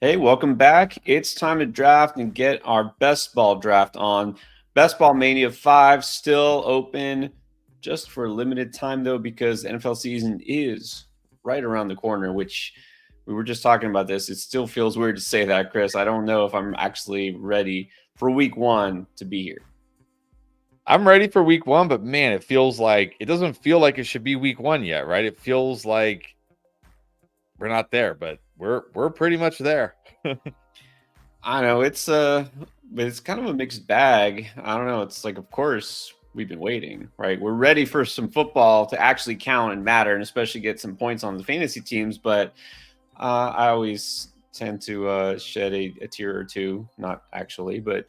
Hey, welcome back. It's time to draft and get our best ball draft on. Best Ball Mania 5 still open just for a limited time, though, because the NFL season is right around the corner, which we were just talking about this. It still feels weird to say that, Chris. I don't know if I'm actually ready for week one to be here. I'm ready for week one, but man, it doesn't feel like it should be week one yet, right? It feels like we're not there, but we're pretty much there. I know but it's kind of a mixed bag. I don't know. It's like, of course, we've been waiting, right? We're ready for some football to actually count and matter, and especially get some points on the fantasy teams. But I always tend to shed a tear or two. Not actually, but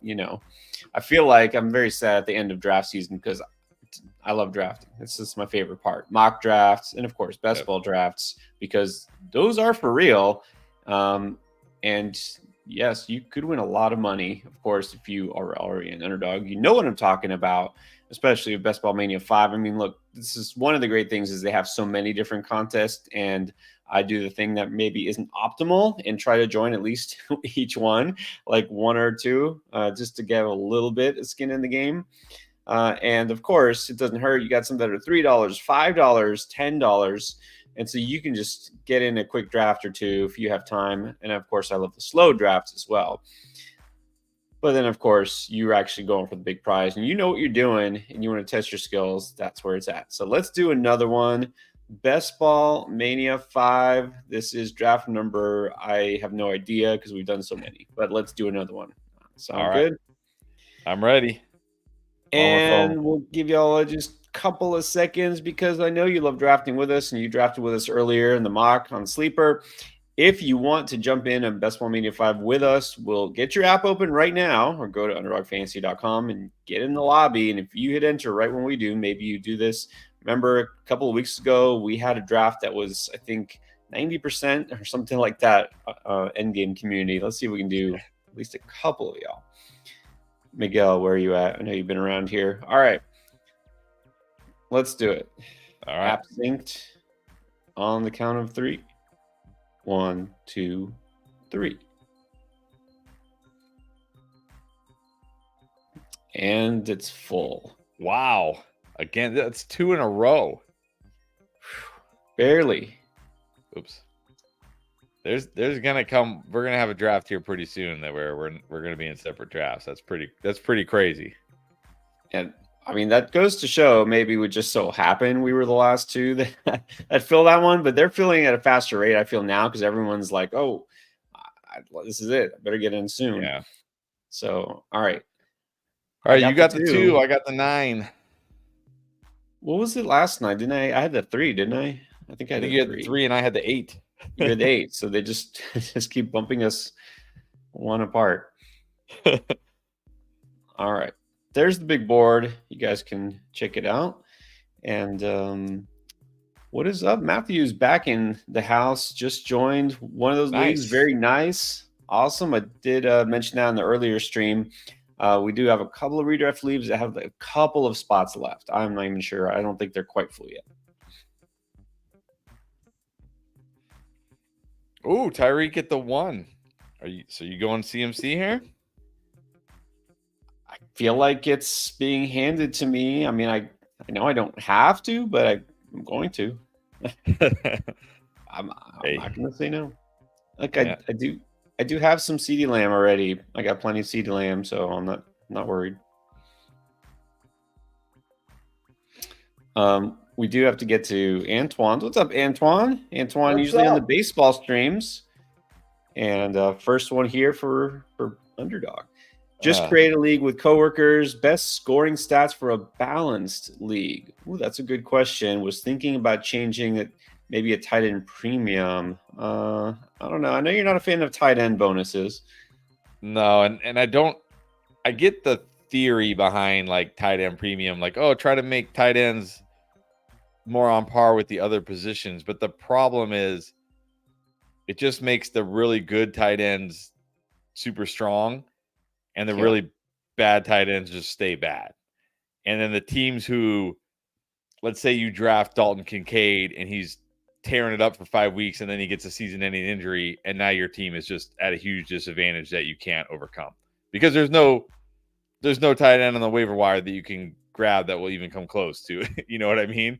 I feel like I'm very sad at the end of draft season because I love drafting. This is my favorite part. Mock drafts and of course best Yep. ball drafts because those are for real. And yes, you could win a lot of money, of course, if you are already an underdog. You know what I'm talking about, especially with Best Ball Mania 5. I mean, look, this is one of the great things is they have so many different contests, and I do the thing that maybe isn't optimal and try to join at least each one, like one or two, just to get a little bit of skin in the game. And of course, it doesn't hurt. You got some that are $3, $5, $10. And so you can just get in a quick draft or two if you have time. And of course, I love the slow drafts as well. But then, of course, you're actually going for the big prize and you know what you're doing and you want to test your skills. That's where it's at. So let's do another one. Best Ball Mania 5. This is draft number. I have no idea because we've done so many, but let's do another one. All Sound right. good? I'm ready. I'm on my phone. And we'll give y'all just a couple of seconds because I know you love drafting with us and you drafted with us earlier in the mock on Sleeper. If you want to jump in on Best Ball Media 5 with us, we'll get your app open right now or go to underdogfantasy.com and get in the lobby. And if you hit enter right when we do, maybe you do this. Remember a couple of weeks ago, we had a draft that was, I think, 90% or something like that endgame community. Let's see if we can do at least a couple of y'all. Miguel, where are you at? I know you've been around here. All right. Let's do it. All right. App synced on the count of three. 1, 2, 3. And it's full. Wow. Again, that's two in a row. Barely. Oops. There's gonna come. We're gonna have a draft here pretty soon that we're gonna be in separate drafts. That's pretty crazy. And I mean, that goes to show maybe we just so happen we were the last two that fill that one, but they're filling at a faster rate, I feel now, because everyone's like, oh, this is it. I better get in soon. Yeah. So, all right. All right. You got the 2. I got the 9. What was it last night? Didn't I had the 3, didn't I? I think I had you had the the 3. 3 and I had the 8. You had the 8. So they just keep bumping us one apart. All right. There's the big board. You guys can check it out. And what is up? Matthew's back in the house. Just joined one of those leagues. Very nice. Awesome. I did mention that in the earlier stream. We do have a couple of redraft leagues that have a couple of spots left. I'm not even sure. I don't think they're quite full yet. Ooh, Tyreek at the 1. You going CMC here? I feel like it's being handed to me. I mean, I know I don't have to, but I'm going to. I'm not going to say no. Like I do have some CD Lamb already. I got plenty of CD Lamb, so I'm not worried. We do have to get to Antoine. What's up, Antoine? Antoine usually on the baseball streams. And first one here for Underdog. Just create a league with coworkers. Best scoring stats for a balanced league. Ooh, that's a good question. Was thinking about changing it, maybe a tight end premium. I don't know. I know you're not a fan of tight end bonuses. No, and I get the theory behind like tight end premium, like, oh, try to make tight ends more on par with the other positions. But the problem is it just makes the really good tight ends super strong and the really bad tight ends just stay bad. And then the teams who, let's say you draft Dalton Kincaid and he's tearing it up for 5 weeks, and then he gets a season-ending injury, and now your team is just at a huge disadvantage that you can't overcome because there's no tight end on the waiver wire that you can grab that will even come close to. You know what I mean?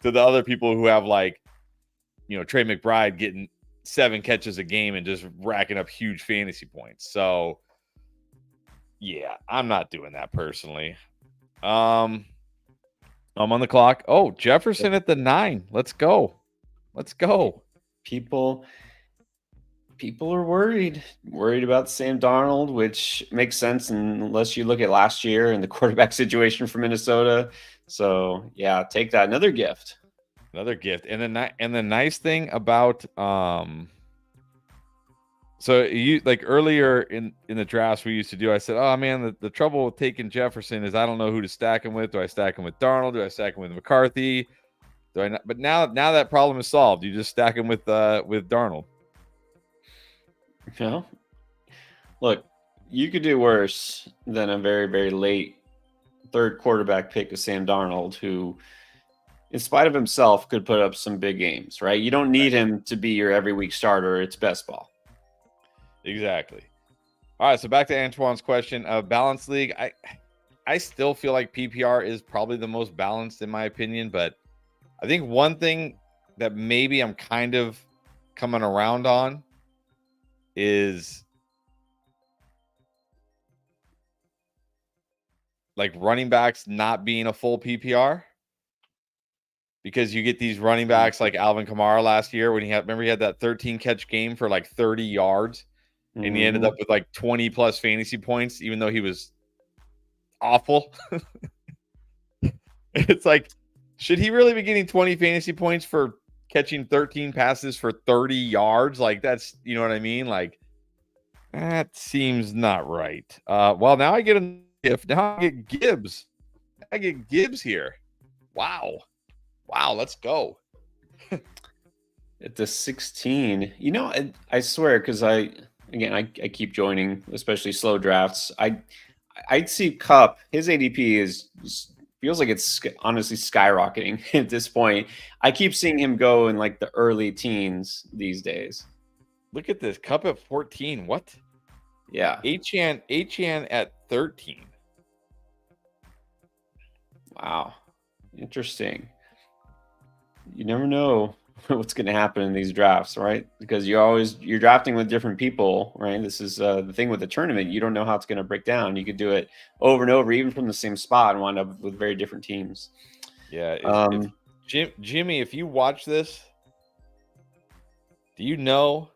To the other people who have like, Trey McBride getting 7 catches a game and just racking up huge fantasy points. So yeah, I'm not doing that personally. I'm on the clock. Oh, Jefferson at the 9. Let's go. People are worried about Sam Darnold, which makes sense unless you look at last year and the quarterback situation for Minnesota. So yeah, take that. Another gift. And the nice thing about so you like earlier in the drafts we used to do, I said, oh man, the trouble with taking Jefferson is I don't know who to stack him with. Do I stack him with Darnold? Do I stack him with McCarthy? Do I not? But now that problem is solved. You just stack him with Darnold. Look, you could do worse than a very, very late third quarterback pick of Sam Darnold, who, in spite of himself, could put up some big games, right? You don't need him to be your every week starter. It's best ball. Exactly. All right, so back to Antoine's question. Balanced league, I still feel like PPR is probably the most balanced in my opinion, but I think one thing that maybe I'm kind of coming around on is like running backs not being a full PPR, because you get these running backs like Alvin Kamara last year when he had that 13 catch game for like 30 yards. And he ended up with like 20 plus fantasy points, even though he was awful. It's like, should he really be getting 20 fantasy points for catching 13 passes for 30 yards? Like, that's, you know what I mean? Like, that seems not right. Well, now I get a gift. Now I get Gibbs. Here. Wow, let's go. At the 16, I swear, because I keep joining, especially slow drafts. I'd see Cup. His ADP feels like it's honestly skyrocketing at this point. I keep seeing him go in like the early teens these days. Look at this. Cup at 14. What? Yeah. Achane at 13. Wow. Interesting. You never know what's going to happen in these drafts, right? Because you're drafting with different people, right? This is the thing with the tournament. You don't know how it's going to break down. You could do it over and over, even from the same spot, and wind up with very different teams. Yeah. Jimmy, if you watch this, do you know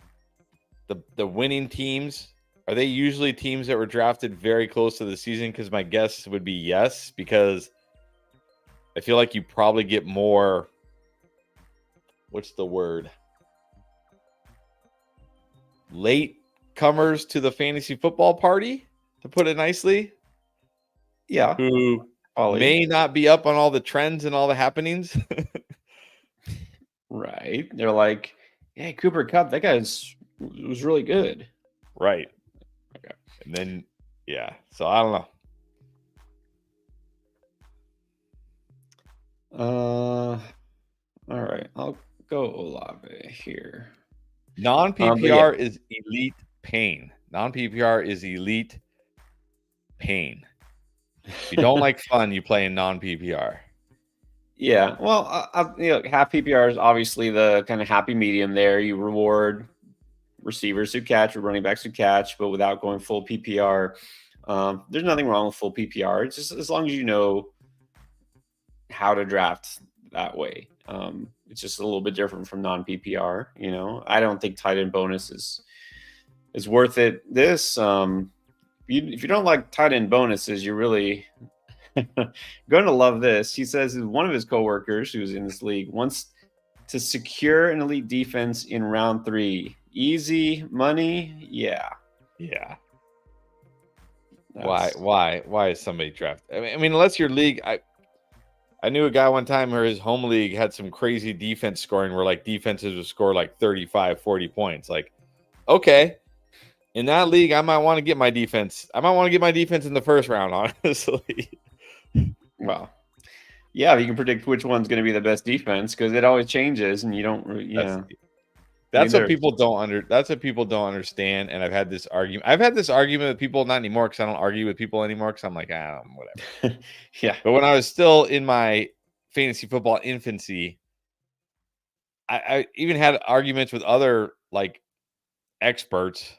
the winning teams? Are they usually teams that were drafted very close to the season? Because my guess would be yes, because I feel like you probably get more. What's the word? Late comers to the fantasy football party, to put it nicely. Yeah. Who may not be up on all the trends and all the happenings. Right. They're like, hey, Cooper Kupp, that guy was really good. Right. Okay. And then, yeah. So I don't know. All right. I'll go Olave here. Non-PPR is elite pain. Non-PPR is elite pain. If you don't like fun, you play in non-PPR. Yeah. Well, half PPR is obviously the kind of happy medium there. You reward receivers who catch or running backs who catch, but without going full PPR. There's nothing wrong with full PPR. It's just as long as you know how to draft that way. It's just a little bit different from non-PPR. I don't think tight end bonus is worth it. This, if you don't like tight end bonuses, you're really going to love this. He says one of his coworkers who's in this league wants to secure an elite defense in round 3. Easy money, yeah. Why is somebody drafted? I mean, unless your league, I knew a guy one time where his home league had some crazy defense scoring where like defenses would score like 35, 40 points. Like, okay, in that league, I might want to get my defense. I might want to get my defense in the first round, honestly. Well, Yeah, you can predict which one's going to be the best defense because it always changes, and you don't. That's Yeah, I mean, that's what people don't that's what people don't understand. And I've had this argument. I've had this argument with people, not anymore because I don't argue with people anymore because I'm like, whatever. yeah. But when I was still in my fantasy football infancy, I even had arguments with other like experts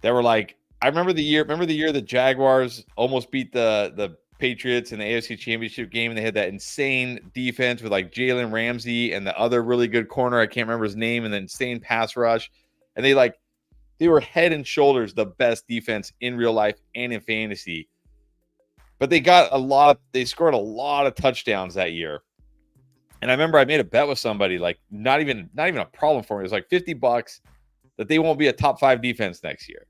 that were like, I remember the year. Remember the year the Jaguars almost beat the Patriots in the AFC Championship game, and they had that insane defense with like Jalen Ramsey and the other really good corner. I can't remember his name, and the insane pass rush, and they were head and shoulders the best defense in real life and in fantasy. But they scored a lot of touchdowns that year. And I remember I made a bet with somebody, like not even a problem for me. It was like $50 that they won't be a top 5 defense next year.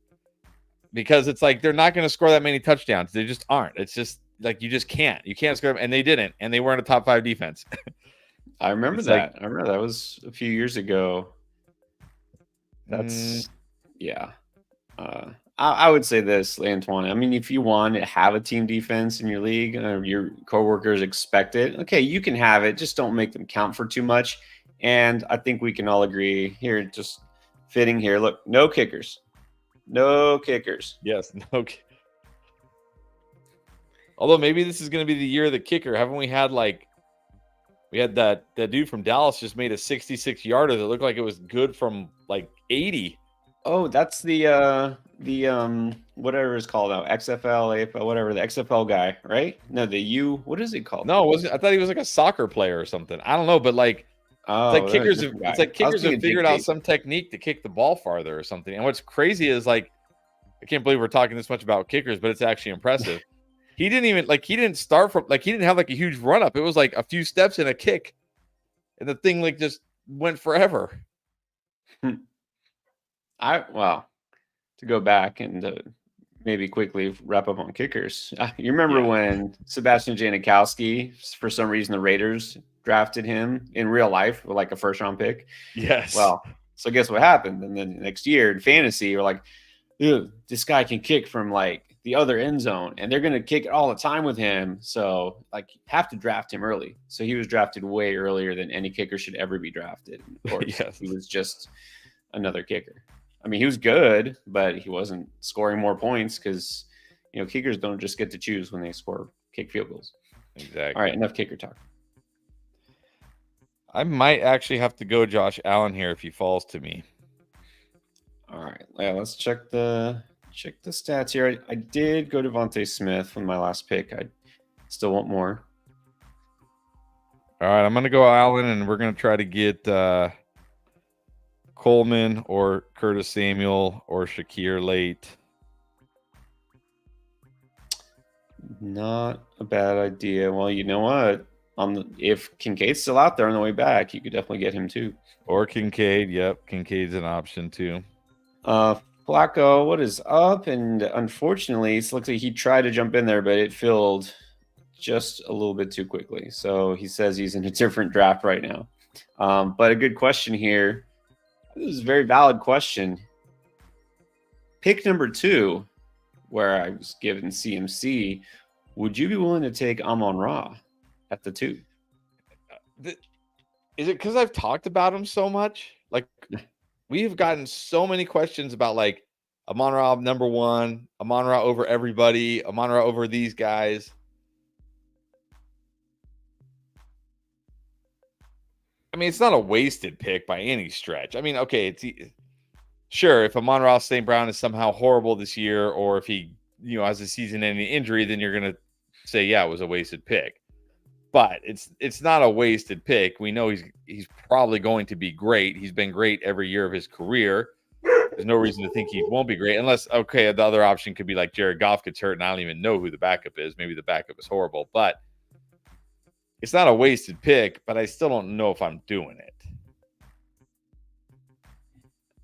Because it's like they're not going to score that many touchdowns. They just aren't. It's just like you can't score them, and they didn't, and they weren't a top 5 defense. I remember that. I remember that was a few years ago. That's yeah. I would say this, Antoine. I mean, if you want to have a team defense in your league, your coworkers expect it. Okay, you can have it. Just don't make them count for too much. And I think we can all agree here, just fitting here. Look, no kickers. No kickers. Yes, no. Although maybe this is going to be the year of the kicker. Haven't we had we had that dude from Dallas just made a 66-yarder that looked like it was good from like 80. Oh, that's the whatever it's called now, XFL, AFL, whatever, the XFL guy, right? No, what is it called? No, it wasn't. I thought he was like a soccer player or something. I don't know, but like it's like kickers have figured out some technique to kick the ball farther or something. And what's crazy is like, I can't believe we're talking this much about kickers, but it's actually impressive. He didn't start from he didn't have like a huge run up. It was like a few steps and a kick, and the thing like just went forever. To go back and maybe quickly wrap up on kickers. You remember when Sebastian Janikowski, for some reason, the Raiders drafted him in real life with like a first-round pick? Yes. Well, so guess what happened? And then next year in fantasy, we're like, this guy can kick from like the other end zone, and they're going to kick it all the time with him. So like, have to draft him early. So he was drafted way earlier than any kicker should ever be drafted. And of course, he was just another kicker. I mean, he was good, but he wasn't scoring more points because, kickers don't just get to choose when they kick field goals. Exactly. All right, enough kicker talk. I might actually have to go Josh Allen here if he falls to me. All right, let's check the stats here. I did go Devontae Smith with my last pick. I still want more. All right, I'm going to go Allen, and we're going to try to get Coleman or Curtis Samuel or Shakir late. Not a bad idea. Well, you know what? If Kincaid's still out there on the way back, you could definitely get him too. Or Kincaid. Yep, Kincaid's an option too. Flacco, what is up? And unfortunately, it looks like he tried to jump in there, but it filled just a little bit too quickly. So he says he's in a different draft right now. But a good question here. This is a very valid question. Pick number 2, where I was given CMC, would you be willing to take Amon-Ra at the 2? Is it because I've talked about him so much? Like, we've gotten so many questions about like Amon-Ra number 1, Amon-Ra over everybody, Amon-Ra over these guys. I mean, it's not a wasted pick by any stretch. I mean, okay, sure, if Amon-Ra St. Brown is somehow horrible this year, or if he, has a season-ending injury, then you're going to say, yeah, it was a wasted pick. But it's not a wasted pick. We know he's probably going to be great. He's been great every year of his career. There's no reason to think he won't be great, unless, okay, the other option could be like Jared Goff gets hurt, and I don't even know who the backup is. Maybe the backup is horrible, but it's not a wasted pick, but I still don't know if I'm doing it.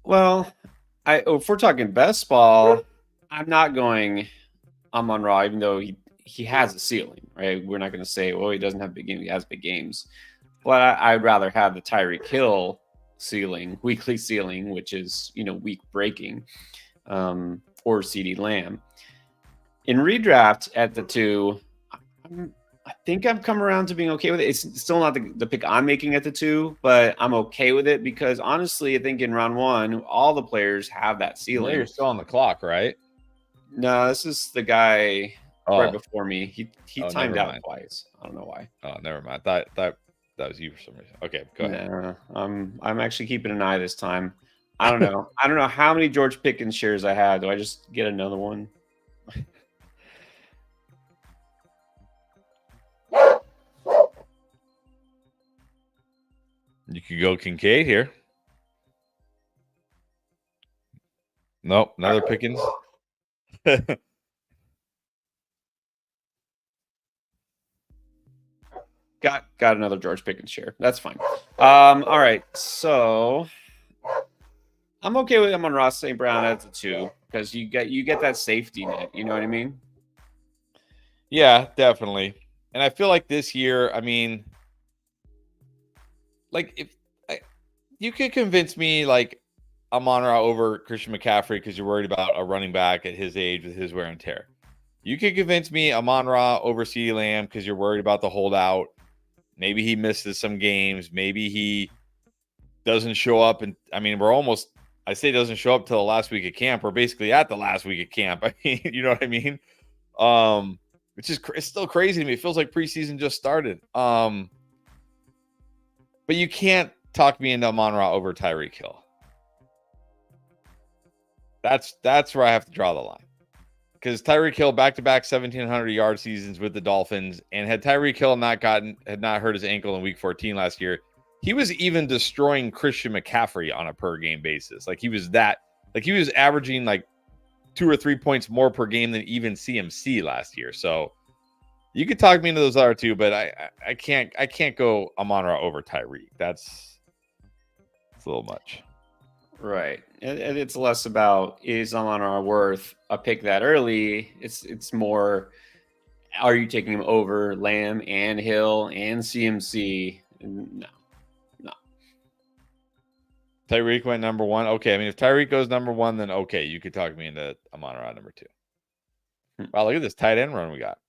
Well, if we're talking best ball, I'm not going Amon-Ra, even though he has a ceiling, right? We're not going to say, well, he doesn't have big games. He has big games. But I'd rather have the Tyreek Hill ceiling, weekly ceiling, which is, week breaking, or CeeDee Lamb. In redraft at the 2, I think I've come around to being okay with it. It's still not the pick I'm making at the 2, but I'm okay with it because honestly, I think in round 1, all the players have that You know, you're ceiling. still on the clock, right? No, this is the guy right Oh, before me. He oh, timed never out mind. twice. I don't know why. Oh, never mind. Thought that was you for some reason. Okay, go ahead. Nah, I'm actually keeping an eye this time. I don't know. I don't know how many George Pickens shares I have. Do I just get another one? You could go Kincaid here. Nope, another Pickens. Got another George Pickens share. That's fine. All right. So I'm okay with Amon-Ra St. Brown at the 2 because you get that safety net. You know what I mean? Yeah, definitely. And I feel like this year, I mean, like if you could convince me like Amon-Ra over Christian McCaffrey because you're worried about a running back at his age with his wear and tear. You could convince me Amon-Ra over CeeDee Lamb because you're worried about the holdout. Maybe he misses some games. Maybe he doesn't show up. And I mean, I say doesn't show up till the last week of camp. We're basically at the last week of camp. I mean, you know what I mean? Which is it's still crazy to me. It feels like preseason just started. But you can't talk me into Amon-Ra over Tyreek Hill. That's where I have to draw the line. Because Tyreek Hill back-to-back 1,700-yard seasons with the Dolphins, and had Tyreek Hill had not hurt his ankle in Week 14 last year, he was even destroying Christian McCaffrey on a per-game basis. Like he was averaging like 2 or 3 points more per game than even CMC last year. So you could talk me into those other two, but I can't go Amon-Ra over Tyreek. It's a little much. Right. And it's less about is Amon-Ra worth a pick that early. It's more, are you taking him over Lamb and Hill and CMC? No. Tyreek went number 1. Okay, I mean, if Tyreek goes number 1, then okay, you could talk me into Amon-Ra number 2. Wow, look at this tight end run we got.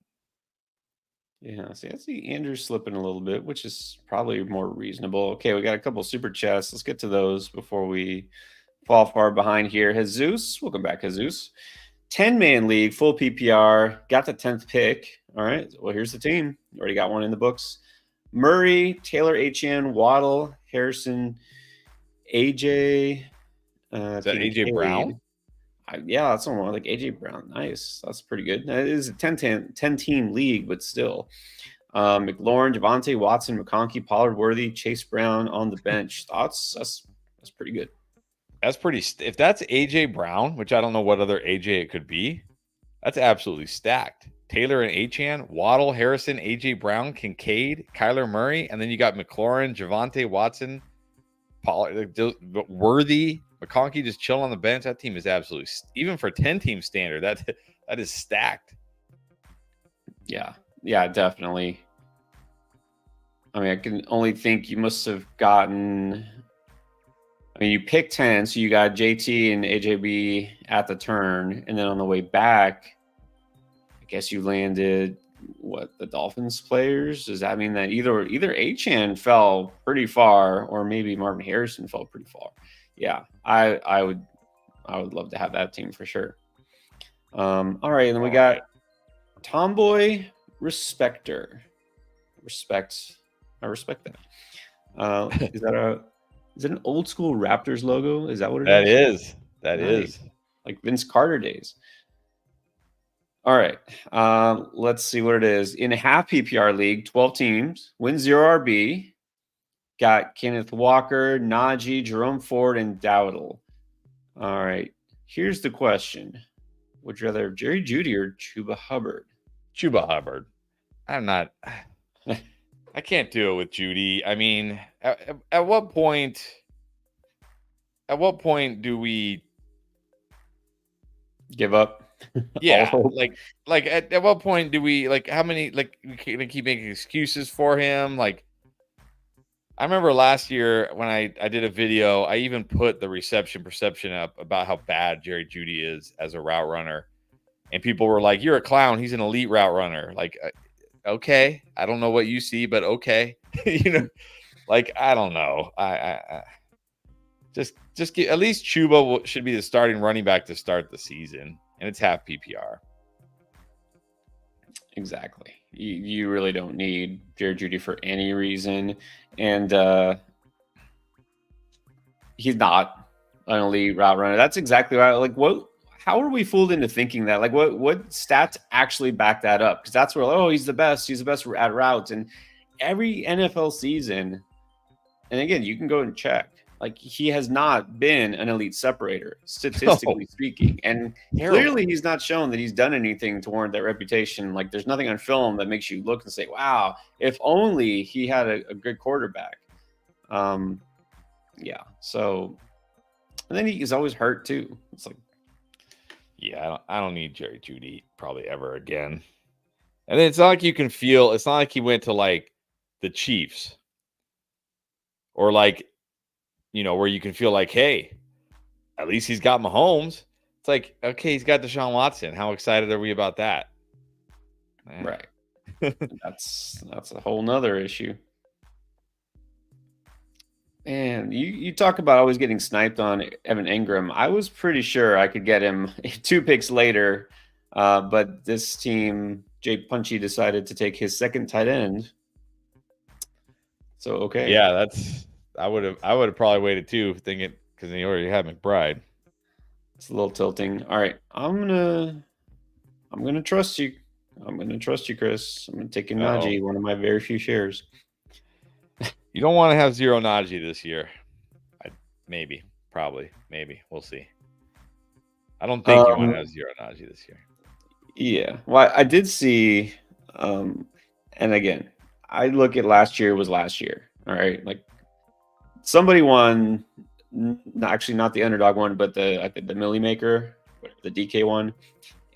Yeah, I see Andrew slipping a little bit, which is probably more reasonable. Okay, we got a couple super chats. Let's get to those before we fall far behind here. Jesus, welcome back, Jesus. 10-man league, full PPR, got the 10th pick. All right, well, here's the team. Already got one in the books. Murray, Taylor Etienne, Waddle, Harrison, AJ. Is that AJ Brown? Yeah, that's one like AJ Brown. Nice. That's pretty good. It is a 10-team league, but still. McLaurin, Javonte, Watson, McConkey, Pollard, Worthy, Chase Brown on the bench. Thoughts? That's pretty good. That's pretty. If that's AJ Brown, which I don't know what other AJ it could be, that's absolutely stacked. Taylor and Achane, Waddle, Harrison, AJ Brown, Kincaid, Kyler Murray, and then you got McLaurin, Javonte, Watson, Pollard, Worthy, McConkey just chilling on the bench. That team is absolutely, even for 10-team standard, that is stacked. Yeah, definitely. I mean, I can only think you must have gotten. I mean, you picked 10, so you got JT and AJB at the turn, and then on the way back, I guess you landed the Dolphins players. Does that mean that either Achane fell pretty far, or maybe Marvin Harrison fell pretty far? Yeah, I would love to have that team for sure. All right, and then we got Tomboy Respecter. I respect that. Is it an old school Raptors logo? Is that what it is? That is like Vince Carter days. All right, let's see what it is. In a half PPR league, 12 teams, win 0 RB. Got Kenneth Walker, Najee, Jerome Ford, and Dowdle. All right, here's the question. Would you rather have Jerry Jeudy or Chuba Hubbard? Chuba Hubbard. I'm not. I can't do it with Jeudy. I mean, at what point? At what point do we give up? Yeah, like at what point do we how many we keep making excuses for him? Like, I remember last year when I did a video, I even put the reception perception up about how bad Jerry Jeudy is as a route runner, and people were like, "You're a clown. He's an elite route runner." Like, okay, I don't know what you see, but okay. Like I don't know. I just get, at least Chuba should be the starting running back to start the season, and it's half PPR. Exactly. You really don't need Jared Judy for any reason, and he's not an elite route runner. That's exactly right. Like, what? How are we fooled into thinking that? Like, what stats actually back that up? Because that's where, oh, he's the best. He's the best at routes, and every NFL season. And again, you can go and check. Like, he has not been an elite separator, statistically speaking. And clearly he's not shown that he's done anything to warrant that reputation. Like, there's nothing on film that makes you look and say, wow, if only he had a good quarterback. Yeah. So, and then he's always hurt too. It's like, yeah, I don't need Jerry Jeudy probably ever again. And then it's not like you can feel, it's not like he went to like the Chiefs or like, where you can feel like, hey, at least he's got Mahomes. It's like, okay, he's got Deshaun Watson. How excited are we about that? Right. That's a whole nother issue. And you talk about always getting sniped on Evan Ingram. I was pretty sure I could get him 2 picks later, but this team, Jay Punchy, decided to take his second tight end. So okay, yeah, I would have probably waited too, thinking because he already had McBride. It's a little tilting. All right, I'm gonna trust you. I'm gonna trust you, Chris. I'm gonna take in Najee, one of my very few shares. You don't want to have zero Najee this year. Maybe. We'll see. I don't think you want to have zero Najee this year. Yeah. Well, I did see, and again, I look at last year was last year. All right. Like, somebody won, actually not the underdog one, but the Millie Maker, the DK one.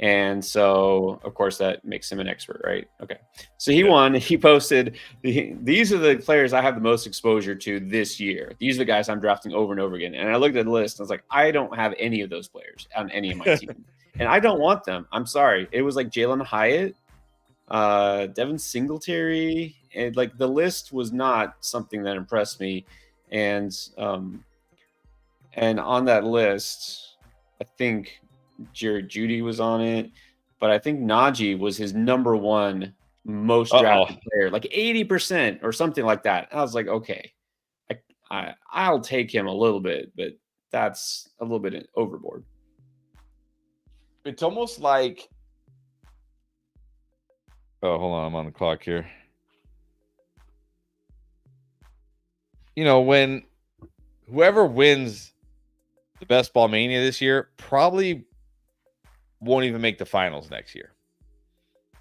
And so, of course, that makes him an expert, right? Okay. So he won. He posted, these are the players I have the most exposure to this year. These are the guys I'm drafting over and over again. And I looked at the list and I was like, I don't have any of those players on any of my team. And I don't want them. I'm sorry. It was like Jalen Hyatt, Devin Singletary. And like, the list was not something that impressed me. And on that list, I think Jared Jeudy was on it, but I think Najee was his number one most drafted player, like 80% or something like that. I was like, okay, I'll take him a little bit, but that's a little bit overboard. It's almost like, oh, hold on, I'm on the clock here. When whoever wins the Best Ball Mania this year probably won't even make the finals next year.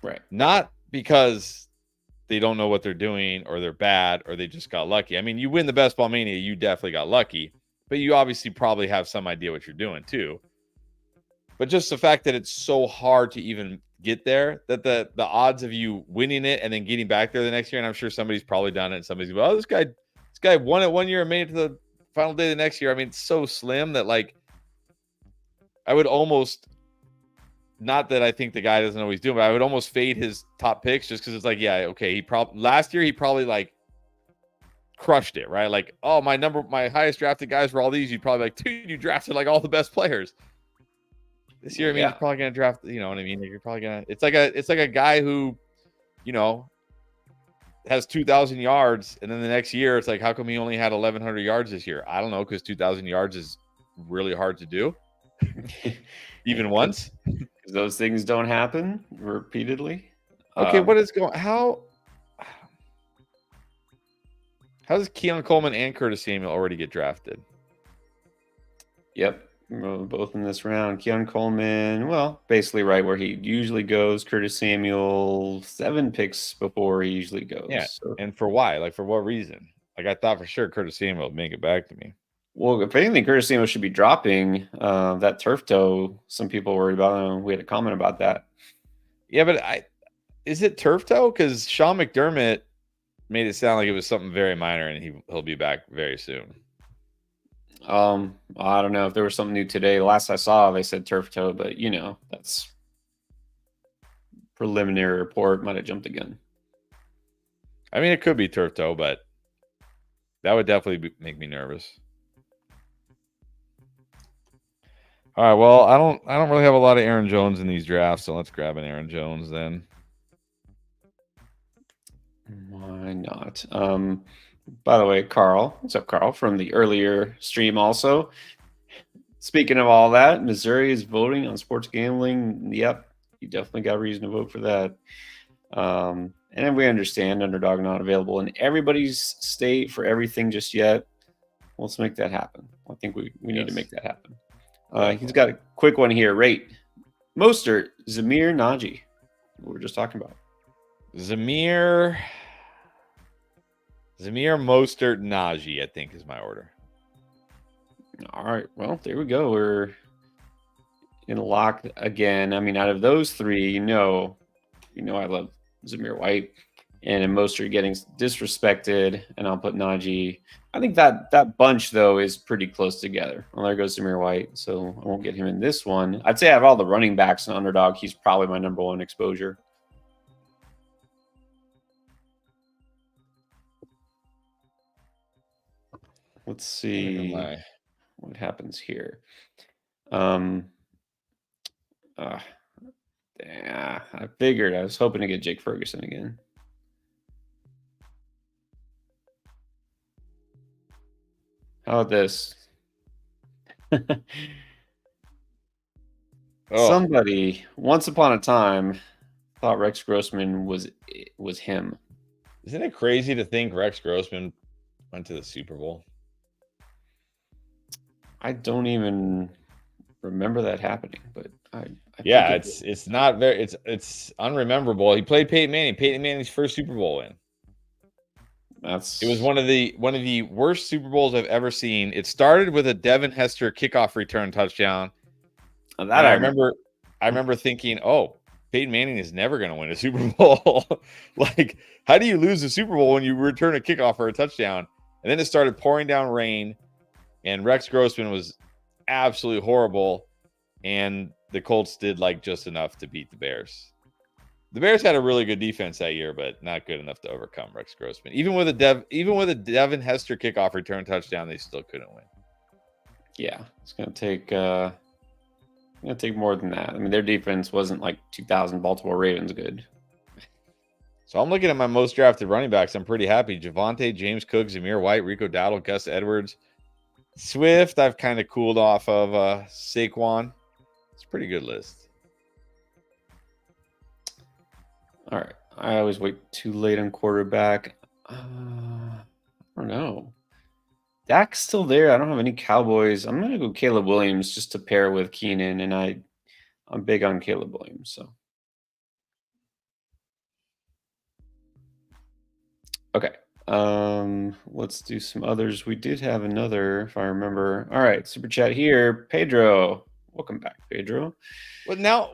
Right. Not because they don't know what they're doing or they're bad or they just got lucky. I mean, you win the Best Ball Mania, you definitely got lucky, but you obviously probably have some idea what you're doing too. But just the fact that it's so hard to even get there, that the odds of you winning it and then getting back there the next year, and I'm sure somebody's probably done it, and somebody's like, oh, this guy won it one year and made it to the final day the next year. I mean, it's so slim that like I would almost, not that I think the guy doesn't know what he's doing, but I would almost fade his top picks just because it's like, yeah, okay, last year he probably like crushed it, right? Like, oh, my highest drafted guys were all these. You'd probably like, dude, you drafted like all the best players. This year, I mean, he's probably gonna draft. You know what I mean? Like, you're probably gonna. It's like a guy who, has 2,000 yards, and then the next year it's like, how come he only had 1,100 yards this year? I don't know, because 2,000 yards is really hard to do, even once. Those things don't happen repeatedly. Okay, what is going? How does Keon Coleman and Curtis Samuel already get drafted? Yep. Both in this round. Keon Coleman, well, basically right where he usually goes. Curtis Samuel, 7 picks before he usually goes. Yeah, so. And for why? Like, for what reason? Like, I thought for sure Curtis Samuel would make it back to me. Well, if anything, Curtis Samuel should be dropping that turf toe. Some people worried about. We had a comment about that. Yeah, but is it turf toe? Because Sean McDermott made it sound like it was something very minor, and he'll be back very soon. I don't know if there was something new today. Last I saw, they said turf toe, but that's preliminary report. Might have jumped again. I mean, it could be turf toe, but that would definitely make me nervous. All right. Well, I don't really have a lot of Aaron Jones in these drafts, so let's grab an Aaron Jones then. Why not? By the way, Carl, what's up, Carl, from the earlier stream also. Speaking of all that, Missouri is voting on sports gambling. Yep, you definitely got a reason to vote for that. And then we understand Underdog not available in everybody's state for everything just yet. Let's make that happen. I think we need to make that happen. He's got a quick one here. Rate Mostert, Zamir, Najee. What we were just talking about. Zamir, Mostert, Najee, I think is my order. All right. Well, there we go. We're in lock again. I mean, out of those three, you know I love Zamir White, and in Mostert getting disrespected, and I'll put Najee. I think that bunch though is pretty close together. Well, there goes Zamir White, so I won't get him in this one. I'd say out of all the running backs in Underdog, he's probably my number one exposure. Let's see what happens here. Yeah, I figured. I was hoping to get Jake Ferguson again. How about this? Somebody once upon a time thought Rex Grossman was him. Isn't it crazy to think Rex Grossman went to the Super Bowl? I don't even remember that happening, but I yeah, it's not very it's unrememberable. He played Peyton Manning. Peyton Manning's first Super Bowl win. It was one of the worst Super Bowls I've ever seen. It started with a Devin Hester kickoff return touchdown. That I remember thinking, oh, Peyton Manning is never going to win a Super Bowl. Like, how do you lose a Super Bowl when you return a kickoff for a touchdown? And then it started pouring down rain, and Rex Grossman was absolutely horrible, and the Colts did like just enough to beat the Bears. The Bears had a really good defense that year, but not good enough to overcome Rex Grossman. Even with a Devin Hester kickoff return touchdown, they still couldn't win. Yeah, it's gonna take more than that. I mean, their defense wasn't like 2000 Baltimore Ravens good. So I'm looking at my most drafted running backs. I'm pretty happy. Javonte, James Cook, Zamir White, Rico Dowdle, Gus Edwards, Swift. I've kind of cooled off of Saquon. It's a pretty good list. All right. I always wait too late on quarterback. I don't know. Dak's still there. I don't have any Cowboys. I'm gonna go Caleb Williams just to pair with Keenan, and I'm big on Caleb Williams. So okay. Let's do some others. We did have another, if I remember. All right, super chat here. Pedro. Welcome back, Pedro. But now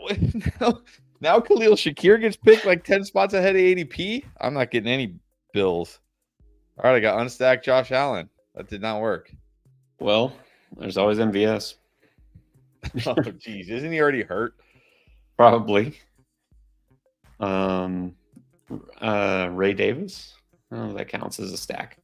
Khalil Shakir gets picked like 10 spots ahead of ADP. I'm not getting any bills. All right, I got unstacked Josh Allen. That did not work. Well, there's always MVS. Oh, geez. Isn't he already hurt? Probably. Ray Davis. Oh, that counts as a stack.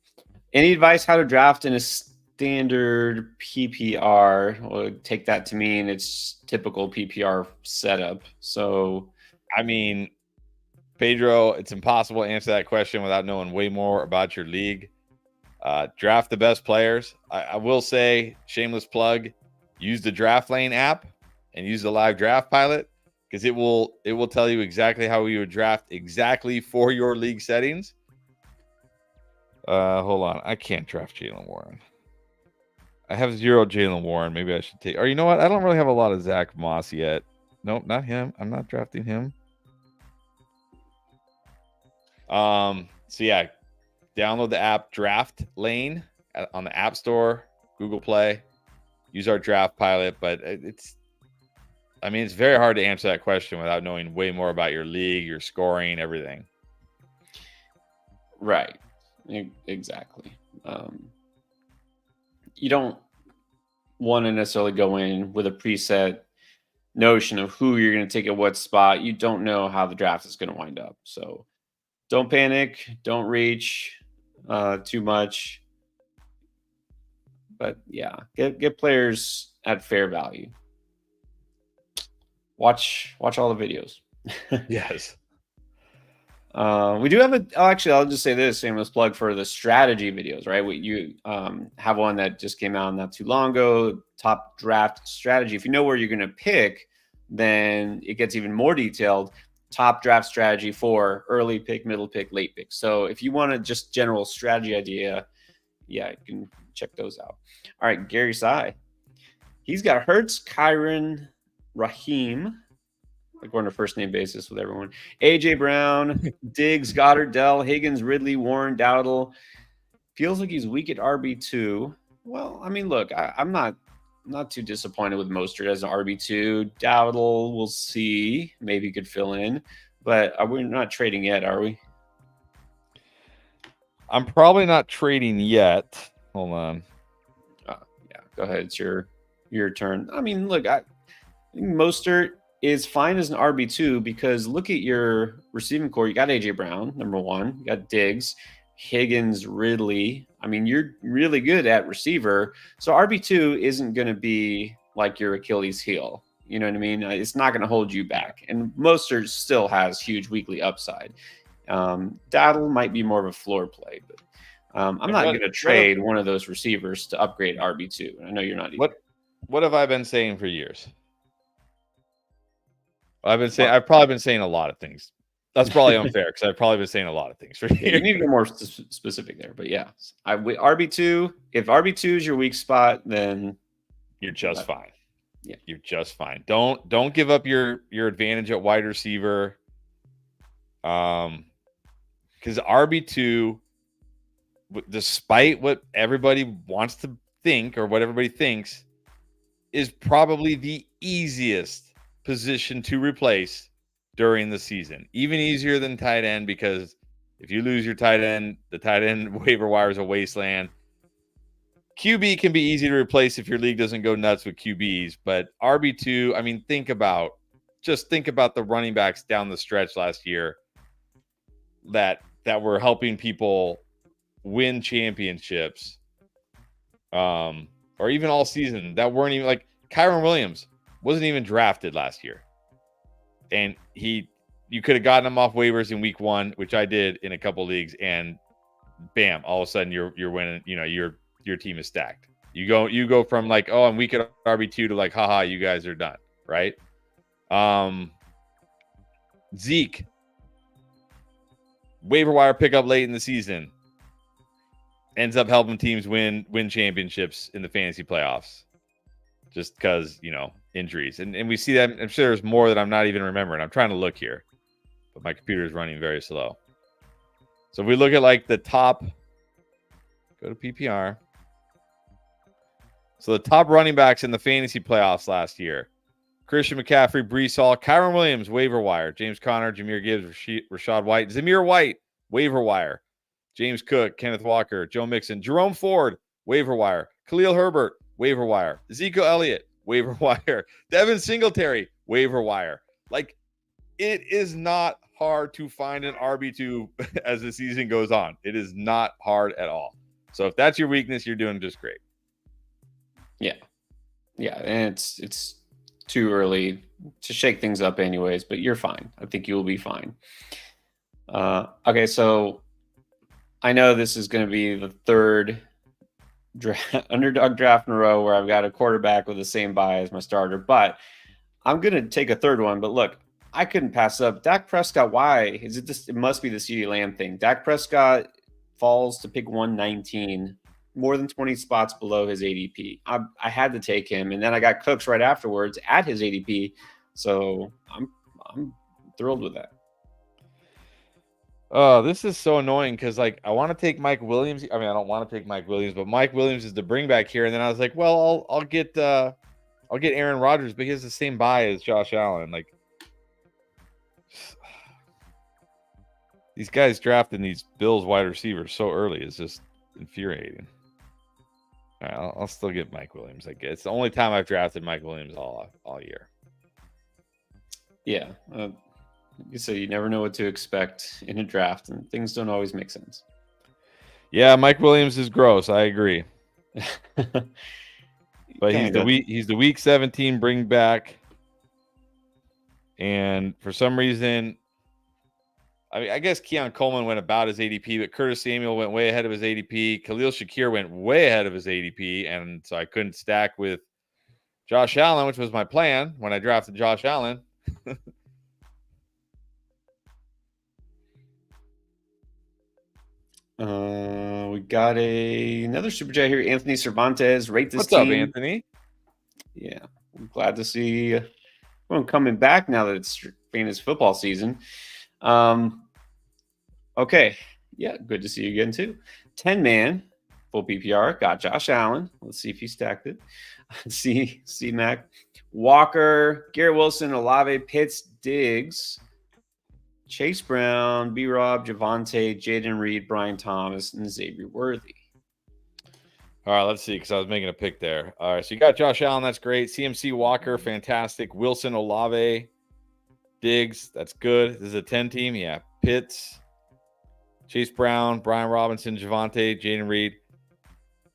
Any advice how to draft in a standard PPR? Well, take that to mean it's typical PPR setup. So, I mean, Pedro, it's impossible to answer that question without knowing way more about your league. Draft the best players. I will say, shameless plug, use the Draft Lane app and use the live draft pilot, because it will tell you exactly how you would draft exactly for your league settings. Hold on. I can't draft Jaylen Warren. I have 0 Jaylen Warren. Maybe I should take, or you know what? I don't really have a lot of Zach Moss yet. Nope, not him. I'm not drafting him. So yeah, download the app Draft Lane on the App Store, Google Play. Use our draft pilot, but it's very hard to answer that question without knowing way more about your league, your scoring, everything. Right. Exactly. You don't want to necessarily go in with a preset notion of who you're going to take at what spot. You don't know how the draft is going to wind up. So Don't panic. Don't reach too much. But yeah, get players at fair value. Watch all the videos. Yes. We do have actually, I'll just say this, shameless plug for the strategy videos, right? You have one that just came out not too long ago, top draft strategy. If you know where you're going to pick, then it gets even more detailed. Top draft strategy for early pick, middle pick, late pick. So if you want a just general strategy idea, yeah, you can check those out. All right, Gary Sai. He's got Hurts, Kyron, Raheem, like we're on a first name basis with everyone. AJ Brown, Diggs, Goddard, Dell, Higgins, Ridley, Warren, Dowdle. Feels like he's weak at RB2. Well, I mean, look, I'm not too disappointed with Mostert as an RB2. Dowdle, we'll see. Maybe could fill in. But we're not trading yet, are we? I'm probably not trading yet. Hold on. Yeah, go ahead. It's your turn. I mean, look, I think Mostert is fine as an RB2 because look at your receiving core. You got AJ Brown, number one. You got Diggs, Higgins, Ridley. I mean, you're really good at receiver. So RB2 isn't going to be like your Achilles heel. You know what I mean? It's not going to hold you back. And Mostert still has huge weekly upside. Daddle might be more of a floor play, but I'm not going to trade one of those receivers to upgrade RB2. I know you're not either. What have I been saying for years? I've probably been saying a lot of things. That's probably unfair because I've probably been saying a lot of things for years. You need to get more specific there, but yeah, RB2. If RB2 is your weak spot, then you're just fine. Yeah, you're just fine. Don't give up your advantage at wide receiver. Because RB2, despite what everybody wants to think or what everybody thinks, is probably the easiest position to replace during the season. Even easier than tight end, because if you lose your tight end, the tight end waiver wire is a wasteland. QB can be easy to replace if your league doesn't go nuts with QBs, but RB2, I mean, think about the running backs down the stretch last year that were helping people win championships, or even all season, that weren't even like Kyron Williams wasn't even drafted last year. And you could have gotten him off waivers in week 1, which I did in a couple leagues, and bam, all of a sudden you're winning, your team is stacked. You go from like, oh, I'm weak at RB2 to like, haha, you guys are done, right? Zeke, waiver wire pickup late in the season, ends up helping teams win championships in the fantasy playoffs, just because injuries, and we see that. I'm sure there's more that I'm not even remembering. I'm trying to look here, but my computer is running very slow. So if we look at like the top, go to PPR. So the top running backs in the fantasy playoffs last year: Christian McCaffrey, Breece Hall, Kyron Williams, waiver wire; James Conner, Jahmyr Gibbs, Rashad White, Zamir White, waiver wire; James Cook, Kenneth Walker, Joe Mixon, Jerome Ford, waiver wire; Khalil Herbert, waiver wire; Ezekiel Elliott, waiver wire; Devin Singletary, waiver wire. Like, it is not hard to find an RB2 as the season goes on. It is not hard at all. So if that's your weakness, you're doing just great. Yeah, and it's too early to shake things up anyways, but you're fine. I think you'll be fine. Okay, so I know this is going to be the third underdog draft in a row where I've got a quarterback with the same buy as my starter, but I'm going to take a third one. But look, I couldn't pass up Dak Prescott. Why? Is it just, it must be the CeeDee Lamb thing. Dak Prescott falls to pick 119, more than 20 spots below his ADP. I had to take him, and then I got Cooks right afterwards at his ADP. So I'm thrilled with that. Oh, this is so annoying because like I want to take Mike Williams. I mean, I don't want to take Mike Williams, but Mike Williams is the bring back here. And then I was like, well, I'll get Aaron Rodgers, but he has the same buy as Josh Allen. Like, these guys drafting these Bills wide receivers so early is just infuriating. All right, I'll still get Mike Williams. I guess it's the only time I've drafted Mike Williams all year. Yeah, You say you never know what to expect in a draft, and things don't always make sense. Yeah, Mike Williams is gross. I agree. But Kinda he's the week 17 bring back. And for some reason, I mean, I guess Keon Coleman went about his ADP, but Curtis Samuel went way ahead of his ADP. Khalil Shakir went way ahead of his ADP, and so I couldn't stack with Josh Allen, which was my plan when I drafted Josh Allen. We got another super chat here. Anthony Cervantes, rate this What's team. up, Anthony? Yeah, I'm glad to see everyone coming back now that it's fantasy football season. Okay, yeah, good to see you again too. 10-man full PPR got Josh Allen. Let's see if he stacked it. C Mac, Walker, Garrett Wilson, Olave, Pitts, Diggs, Chase Brown, B Rob, Javonte, Jaden Reed, Brian Thomas, and Xavier Worthy. All right, let's see, because I was making a pick there. All right, so you got Josh Allen, that's great. CMC Walker, fantastic. Wilson, Olave, Diggs, that's good. This is a 10 team, yeah. Pitts, Chase Brown, Brian Robinson, Javonte, Jaden Reed.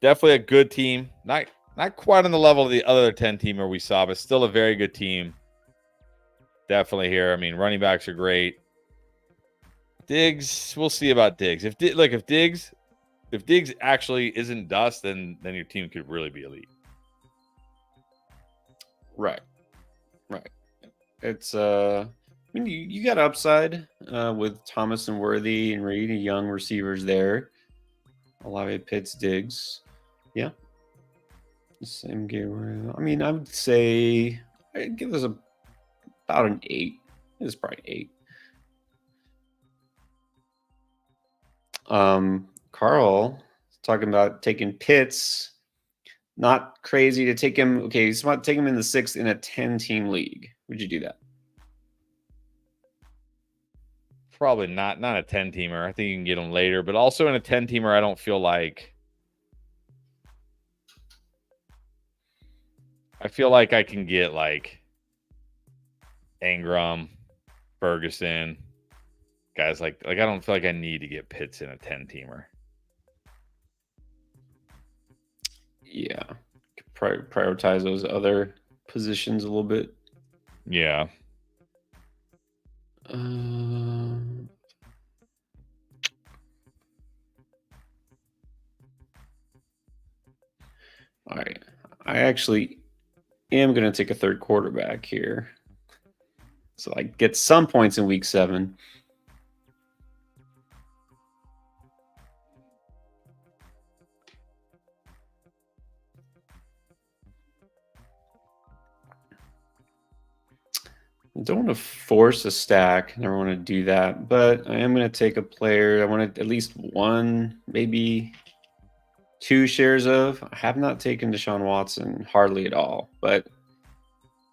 Definitely a good team. Not quite on the level of the other 10 teamer we saw, but still a very good team. Definitely here. I mean, running backs are great. Diggs, we'll see about Diggs. If Diggs actually isn't dust, then your team could really be elite. Right. It's I mean, you got upside with Thomas and Worthy and Reed, young receivers there. Olave, Pitts, Diggs. Yeah. Same gear. I mean, I would say I'd give this about an 8. It's probably 8. Carl talking about taking Pitts. Not crazy to take him. Okay, he's about to take him in the 6th in a 10-team league. Would you do that? Probably not a 10-teamer. I think you can get him later, but also in a 10-teamer, I don't feel like I can get like Ingram, Ferguson, guys like I don't feel like I need to get Pitts in a 10-teamer. Yeah. Prioritize those other positions a little bit. Yeah. All right. I actually am going to take a third quarterback here. So I get some points in week 7. I don't want to force a stack. I never want to do that. But I am going to take a player I want at least 1, maybe 2 shares of. I have not taken Deshaun Watson hardly at all. But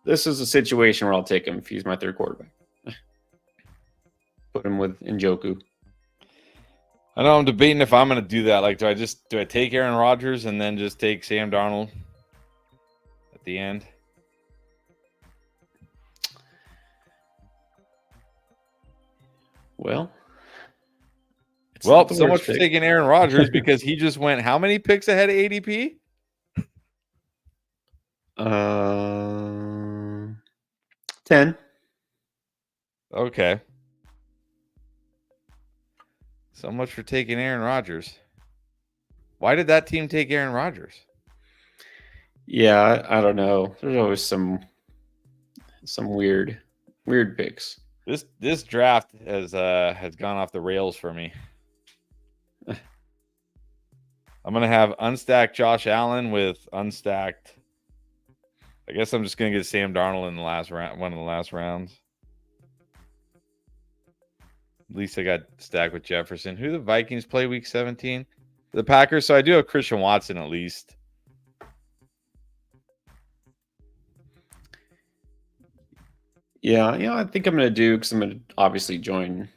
this is a situation where I'll take him if he's my third quarterback. Put him with Njoku. I know I'm debating if I'm going to do that. Like, do I take Aaron Rodgers and then just take Sam Darnold at the end? Well, so much for taking Aaron Rodgers because he just went how many picks ahead of ADP? 10. Okay. So much for taking Aaron Rodgers. Why did that team take Aaron Rodgers? Yeah, I don't know. There's always some weird picks. This draft has gone off the rails for me. I'm gonna have unstacked Josh Allen with unstacked. I guess I'm just gonna get Sam Darnold in the last round, one of the last rounds. At least I got stacked with Jefferson. Who the Vikings play week 17? The Packers. So I do have Christian Watson at least. Yeah, I think I'm going to do, because I'm going to obviously join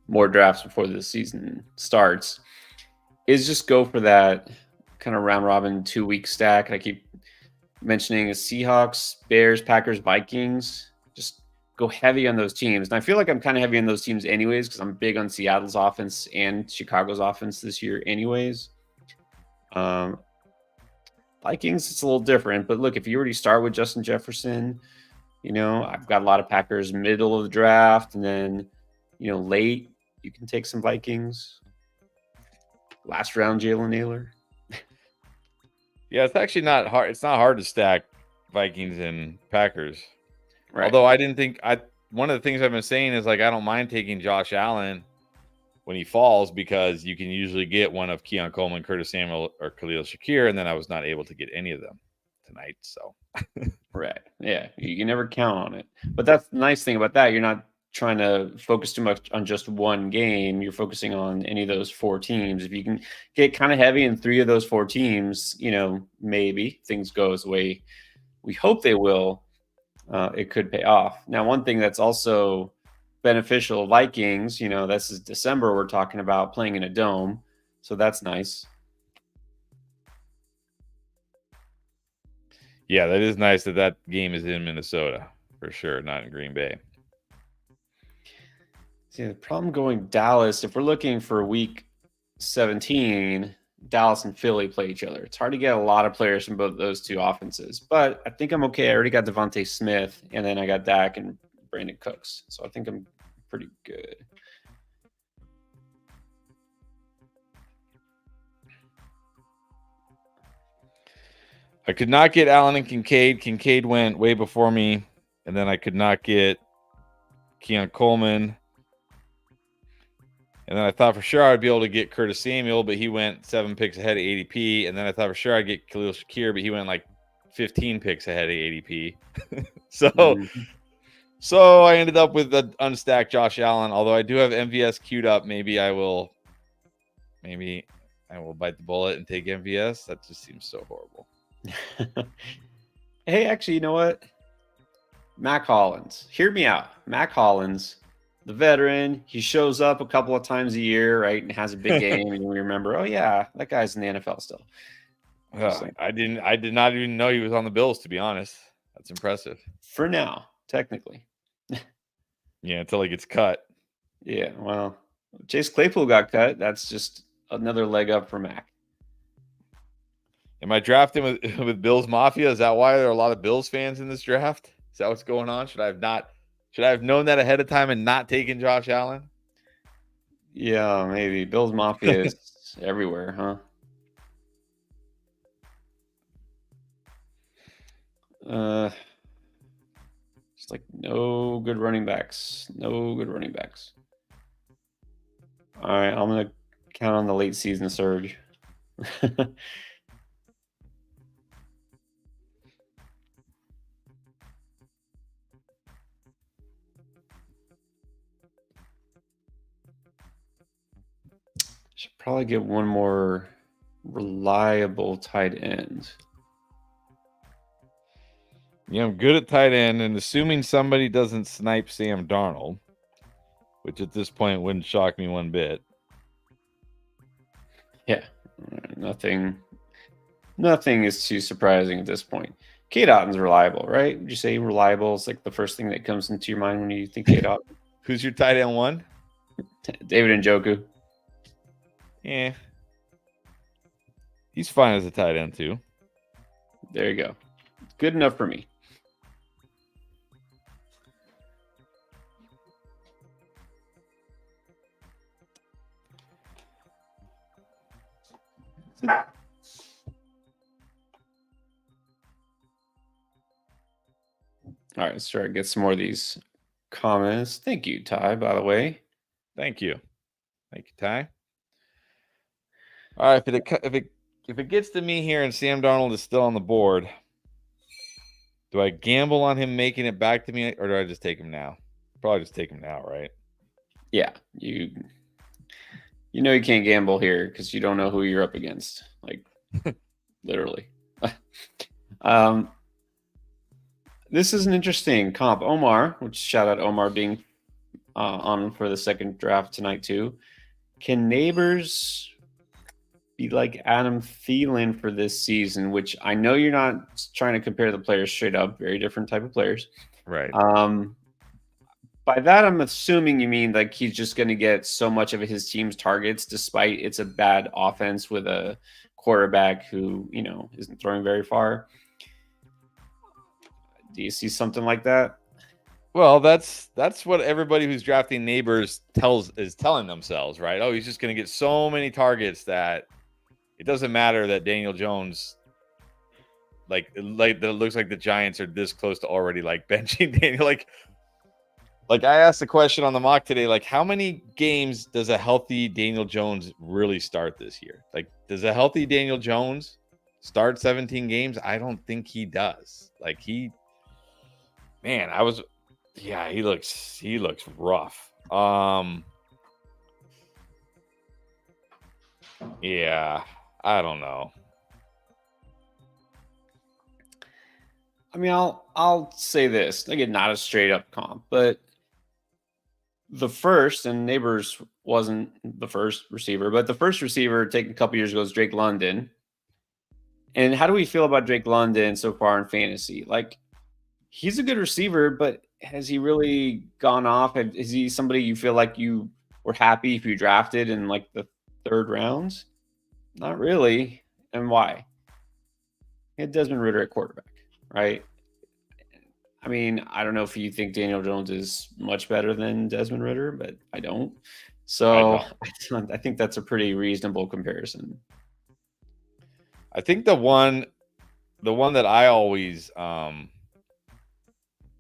more drafts before the season starts, is just go for that kind of round robin 2-week stack. And I keep mentioning Seahawks, Bears, Packers, Vikings. Just go heavy on those teams. And I feel like I'm kind of heavy on those teams anyways, because I'm big on Seattle's offense and Chicago's offense this year anyways. Vikings, it's a little different. But look, if you already start with Justin Jefferson, I've got a lot of Packers middle of the draft, and then, late, you can take some Vikings. Last round, Jalen Naylor. Yeah, it's actually not hard. It's not hard to stack Vikings and Packers. Right. Although I didn't think one of the things I've been saying is like I don't mind taking Josh Allen when he falls because you can usually get one of Keon Coleman, Curtis Samuel, or Khalil Shakir, and then I was not able to get any of them tonight. So right. Yeah. You can never count on it. But that's the nice thing about that. You're not trying to focus too much on just one game. You're focusing on any of those 4 teams. If you can get kind of heavy in 3 of those 4 teams, maybe things go the way we hope they will. It could pay off. Now, one thing that's also beneficial, Vikings, this is December, we're talking about playing in a dome. So that's nice. Yeah, that is nice that game is in Minnesota for sure, not in Green Bay. See, the problem going Dallas, if we're looking for week 17, Dallas and Philly play each other. It's hard to get a lot of players from both those 2 offenses, but I think I'm okay. I already got Devontae Smith, and then I got Dak and Brandon Cooks. So I think I'm pretty good. I could not get Allen and Kincaid. Kincaid went way before me, and then I could not get Keon Coleman. And then I thought for sure I'd be able to get Curtis Samuel, but he went 7 picks ahead of ADP. And then I thought for sure I'd get Khalil Shakir, but he went like 15 picks ahead of ADP. So I ended up with the unstacked Josh Allen. Although I do have MVS queued up, maybe I will bite the bullet and take MVS. That just seems so horrible. Hey, actually, you know what? Mac Hollins. Hear me out. Mac Hollins, the veteran, he shows up a couple of times a year, right, and has a big game, and we remember, oh yeah, that guy's in the NFL still. I did not even know he was on the Bills, to be honest. That's impressive. For now, technically. Yeah, until he gets cut. Yeah, well, Chase Claypool got cut. That's just another leg up for Mac. Am I drafting with Bills Mafia? Is that why there are a lot of Bills fans in this draft? Is that what's going on? Should I have known that ahead of time and not taken Josh Allen? Yeah, maybe. Bills Mafia is everywhere, huh? Just like no good running backs. No good running backs. All right, I'm going to count on the late season surge. Should probably get one more reliable tight end. Yeah, I'm good at tight end, and assuming somebody doesn't snipe Sam Darnold, which at this point wouldn't shock me one bit. Yeah, nothing is too surprising at this point. Kate Otton's reliable, right? Would you say reliable is like the first thing that comes into your mind when you think Kate Otten? Who's your tight end 1? David Njoku. Yeah. He's fine as a tight end, too. There you go. Good enough for me. All right, let's try to get some more of these comments. Thank you, Ty, by the way. Thank you. Thank you, Ty. All right, if it gets to me here and Sam Darnold is still on the board, do I gamble on him making it back to me, or do I just take him now? Probably just take him now, right? Yeah, you can't gamble here because you don't know who you're up against. Like, literally. This is an interesting comp. Omar, which shout out Omar being on for the second draft tonight too. Can Neighbors be like Adam Thielen for this season? Which I know you're not trying to compare the players straight up. Very different type of players. Right. By that, I'm assuming you mean like he's just going to get so much of his team's targets, despite it's a bad offense with a quarterback who, isn't throwing very far. Do you see something like that? Well, that's what everybody who's drafting Neighbors is telling themselves, right? Oh, he's just going to get so many targets that it doesn't matter that Daniel Jones, like it looks like the Giants are this close to already like benching Daniel. Like I asked the question on the mock today, like how many games does a healthy Daniel Jones really start this year? Like, does a healthy Daniel Jones start 17 games? I don't think he does. Like he looks rough. Yeah, I don't know. I mean, I'll say this again, not a straight up comp, but the first, and Neighbors wasn't the first receiver, but the first receiver taken a couple years ago was Drake London. And how do we feel about Drake London so far in fantasy? Like, he's a good receiver, but has he really gone off? Is he somebody you feel like you were happy if you drafted in like the third round? Not really. And why? He had Desmond Ritter at quarterback, right? I mean, I don't know if you think Daniel Jones is much better than Desmond Ritter, but I don't. So I think that's a pretty reasonable comparison. I think the one that I always that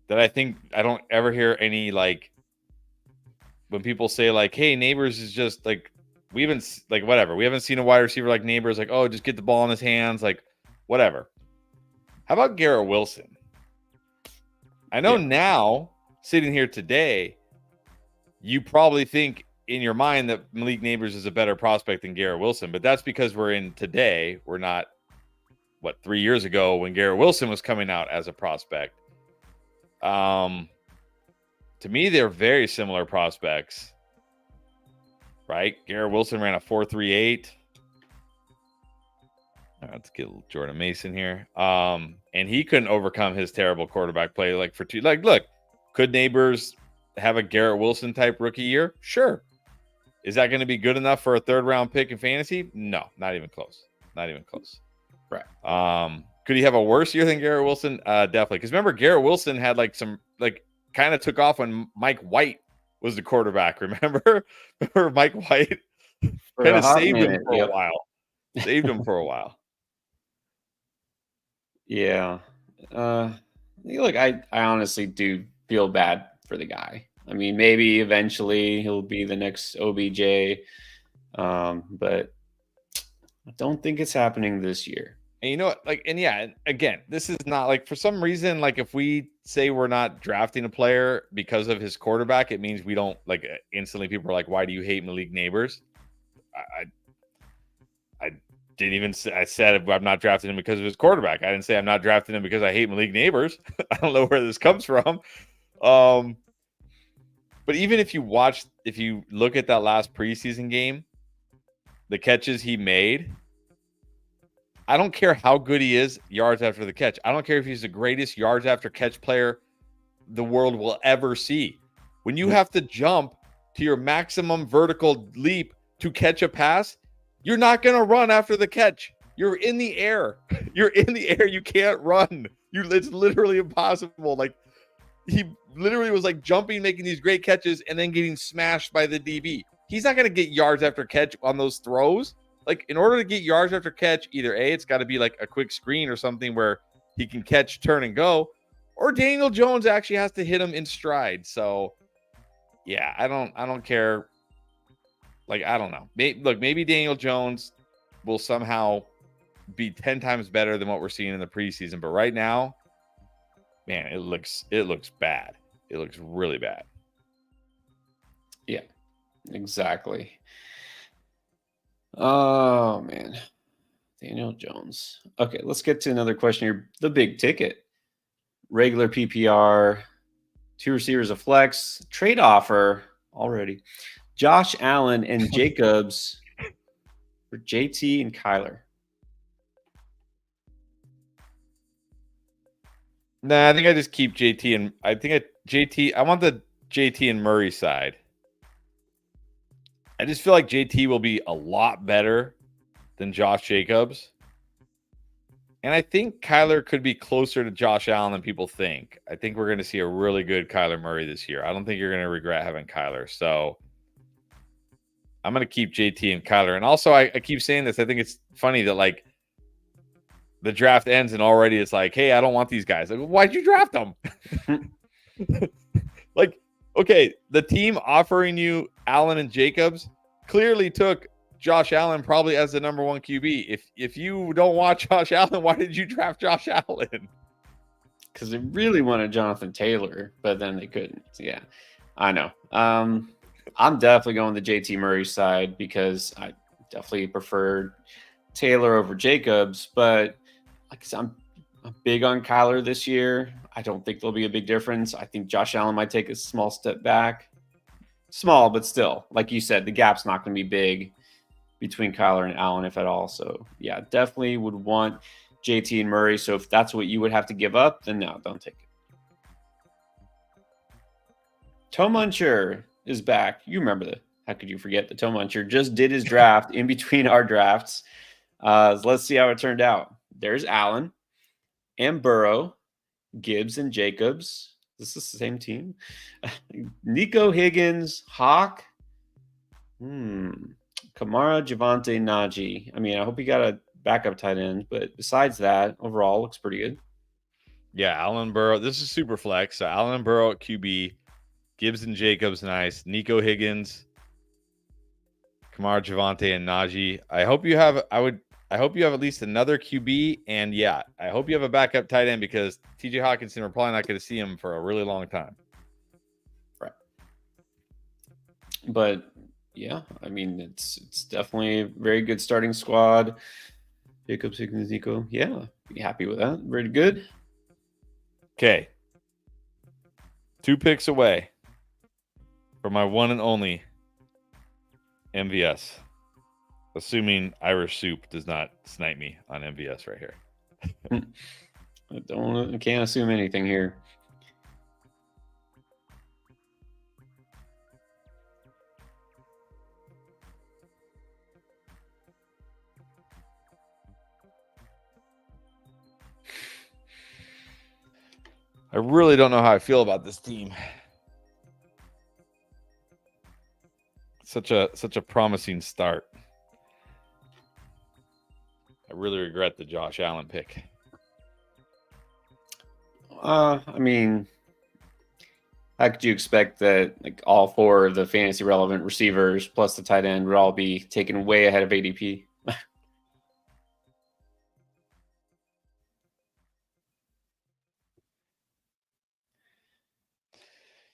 I think I don't ever hear any like when people say like, hey, Neighbors is just like we haven't seen a wide receiver like Neighbors, like, oh, just get the ball in his hands, like whatever. How about Garrett Wilson? I know now, sitting here today, you probably think in your mind that Malik Neighbors is a better prospect than Garrett Wilson, but that's because we're in today. We're not 3 years ago when Garrett Wilson was coming out as a prospect. To me, they're very similar prospects, right? Garrett Wilson ran a 4.38. Let's get Jordan Mason here. And he couldn't overcome his terrible quarterback play. Look, could Neighbors have a Garrett Wilson type rookie year? Sure. Is that going to be good enough for a third round pick in fantasy? No, not even close. Not even close. Right. Could he have a worse year than Garrett Wilson? Definitely. Because remember, Garrett Wilson had kind of took off when Mike White was the quarterback. Remember Mike White kind of saved him for a while. Saved him for a while. Yeah. Look, I honestly do feel bad for the guy. I mean, maybe eventually he'll be the next OBJ, but I don't think it's happening this year. And you know what? Again, this is not like for some reason, like if we say we're not drafting a player because of his quarterback, it means we don't instantly people are like, why do you hate Malik Neighbors? I didn't even say, I said I'm not drafting him because of his quarterback. I didn't say I'm not drafting him because I hate Malik Neighbors. I don't know where this comes from. But even if you look at that last preseason game, the catches he made, I don't care how good he is yards after the catch. I don't care if he's the greatest yards after catch player the world will ever see. When you have to jump to your maximum vertical leap to catch a pass, you're not going to run after the catch. You're in the air. You're in the air. You can't run. It's literally impossible. Like he literally was like jumping, making these great catches and then getting smashed by the DB. He's not going to get yards after catch on those throws. Like in order to get yards after catch, either A, it's got to be like a quick screen or something where he can catch, turn and go, or Daniel Jones actually has to hit him in stride. So yeah, I don't care. Like, I don't know. Maybe Daniel Jones will somehow be 10 times better than what we're seeing in the preseason. But right now, man, it looks bad. It looks really bad. Yeah, exactly. Oh, man. Daniel Jones. Okay, let's get to another question here. The big ticket. Regular PPR, 2 receivers, a flex, trade offer already. Josh Allen and Jacobs for JT and Kyler. Nah, I think I just keep JT, and I think JT. I want the JT and Murray side, I just feel like JT will be a lot better than Josh Jacobs. And I think Kyler could be closer to Josh Allen than people think. I think we're going to see a really good Kyler Murray this year. I don't think you're going to regret having Kyler. So I'm going to keep JT and Kyler. And also, I keep saying this. I think it's funny that, like, the draft ends and already it's like, hey, I don't want these guys. Like, why'd you draft them? Like, okay, the team offering you Allen and Jacobs clearly took Josh Allen probably as the number one QB. If you don't want Josh Allen, why did you draft Josh Allen? Because they really wanted Jonathan Taylor, but then they couldn't. Yeah, I know. I'm definitely going the JT Murray side because I definitely preferred Taylor over Jacobs. But like I said, I'm big on Kyler this year. I don't think there'll be a big difference. I think Josh Allen might take a small step back. Small, but still, like you said, the gap's not going to be big between Kyler and Allen, if at all. So, yeah, definitely would want JT and Murray. So if that's what you would have to give up, then no, don't take it. Toe Muncher is back. You remember how could you forget the Toe Muncher just did his draft in between our drafts. Let's see how it turned out. There's Allen and Burrow, Gibbs and Jacobs. This is the same team. Nico Higgins, Hawk. Kamara, Javante, Najee. I mean, I hope he got a backup tight end, but besides that, overall looks pretty good. Yeah, Allen Burrow. This is super flex. So Allen Burrow at QB, Gibbs and Jacobs, nice. Nico Higgins, Kamara, Javante, and Najee. I hope you have at least another QB, and yeah, I hope you have a backup tight end because TJ Hawkinson, we're probably not going to see him for a really long time. Right. But yeah, I mean, it's definitely a very good starting squad. Jacobs, Higgins, Nico. Yeah, be happy with that. Very good. Okay. 2 picks away for my one and only MVS. Assuming Irish Soup does not snipe me on MVS right here. I can't assume anything here. I really don't know how I feel about this team. Such a promising start. I really regret the Josh Allen pick. I mean, how could you expect that like all 4 of the fantasy relevant receivers plus the tight end would all be taken way ahead of ADP?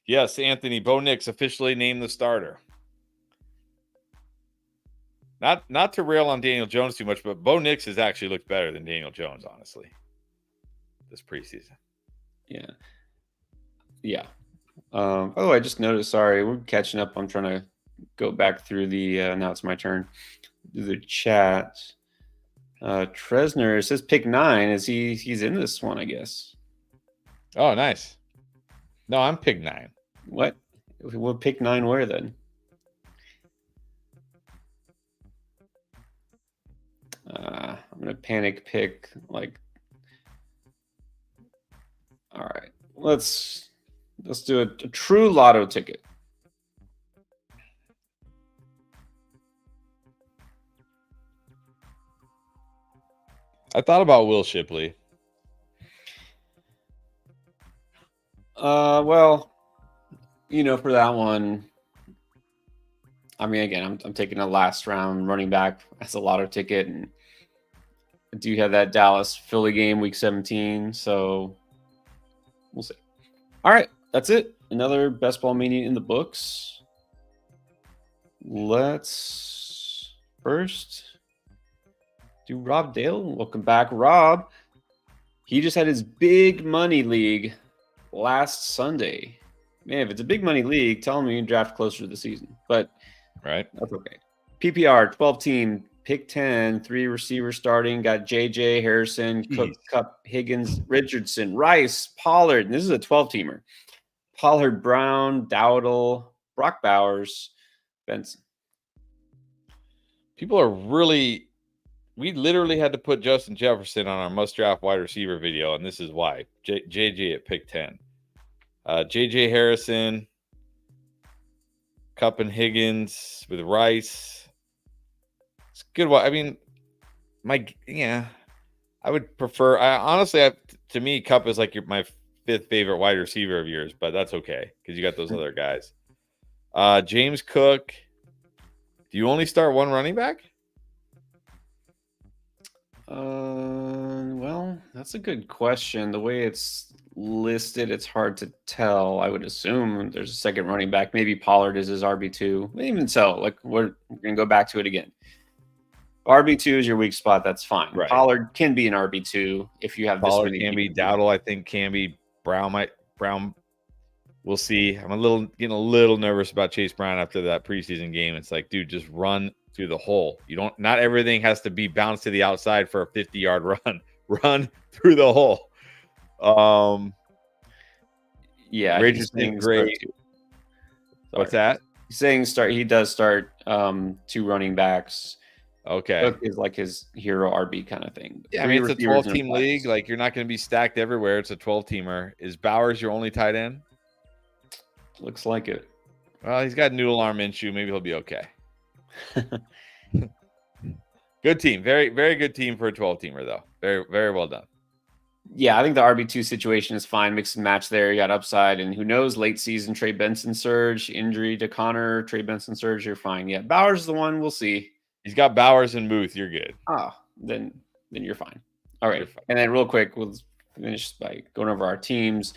Yes, Anthony, Bo Nix officially named the starter. Not to rail on Daniel Jones too much, but Bo Nix has actually looked better than Daniel Jones, honestly, this preseason. Yeah. I just noticed. Sorry, we're catching up. I'm trying to go back through the. Now it's my turn. Do the chat. Tresner says pick 9. He's in this one? I guess. Oh, nice. No, I'm pick 9. What? We'll pick 9 where then? I'm gonna panic pick like. All right, let's do a true lotto ticket. I thought about Will Shipley. Well, for that one, I mean, again, I'm taking a last round running back as a lotto ticket, and I do have that Dallas Philly game week 17, so we'll see. All right, that's it. Another best ball meeting in the books. Let's first do Rob Dale. Welcome back, Rob. He just had his big money league last Sunday. Man, if it's a big money league, tell him you can draft closer to the season. But right, that's okay. PPR 12 team, pick 10, 3 receivers starting. Got JJ, Harrison, Cook, Cup, Higgins, Richardson, Rice, Pollard. And this is a 12 teamer. Pollard, Brown, Dowdle, Brock Bowers, Benson. People are really. We literally had to put Justin Jefferson on our must draft wide receiver video, and this is why. JJ at pick 10. JJ Harrison, Cup and Higgins with Rice. It's good. I mean, I would prefer. To me, Cup is like my fifth favorite wide receiver of yours, but that's okay because you got those other guys. James Cook. Do you only start one running back? Well, that's a good question. The way it's listed, it's hard to tell. I would assume there's a second running back. Maybe Pollard is his RB2. Even so, like we're going to go back to it again. RB2 is your weak spot. That's fine. Right. Pollard can be an RB2 if you have Pollard this many can be. people. Dowdle, I think, can be. Brown. We'll see. I'm getting a little nervous about Chase Brown after that preseason game. It's like, dude, just run through the hole. Not everything has to be bounced to the outside for a 50-yard run. Run through the hole. Yeah, Richardson, great. What's that? He's saying he does start 2 running backs. Okay. Cook is like his hero RB kind of thing. Yeah, I mean, it's a 12-team league. Like, you're not going to be stacked everywhere. It's a 12-teamer. Is Bowers your only tight end? Looks like it. Well, he's got noodle arm Minshew. Maybe he'll be okay. Good team. Very, very good team for a 12-teamer, though. Very, very well done. Yeah, I think the RB2 situation is fine. Mix and match there. You got upside. And who knows, late season, Trey Benson surge, injury to Connor, Trey Benson surge, you're fine. Yeah, Bowers is the one. We'll see. He's got Bowers and Muth. You're good. Then you're fine. All right. And then real quick, we'll finish by going over our teams.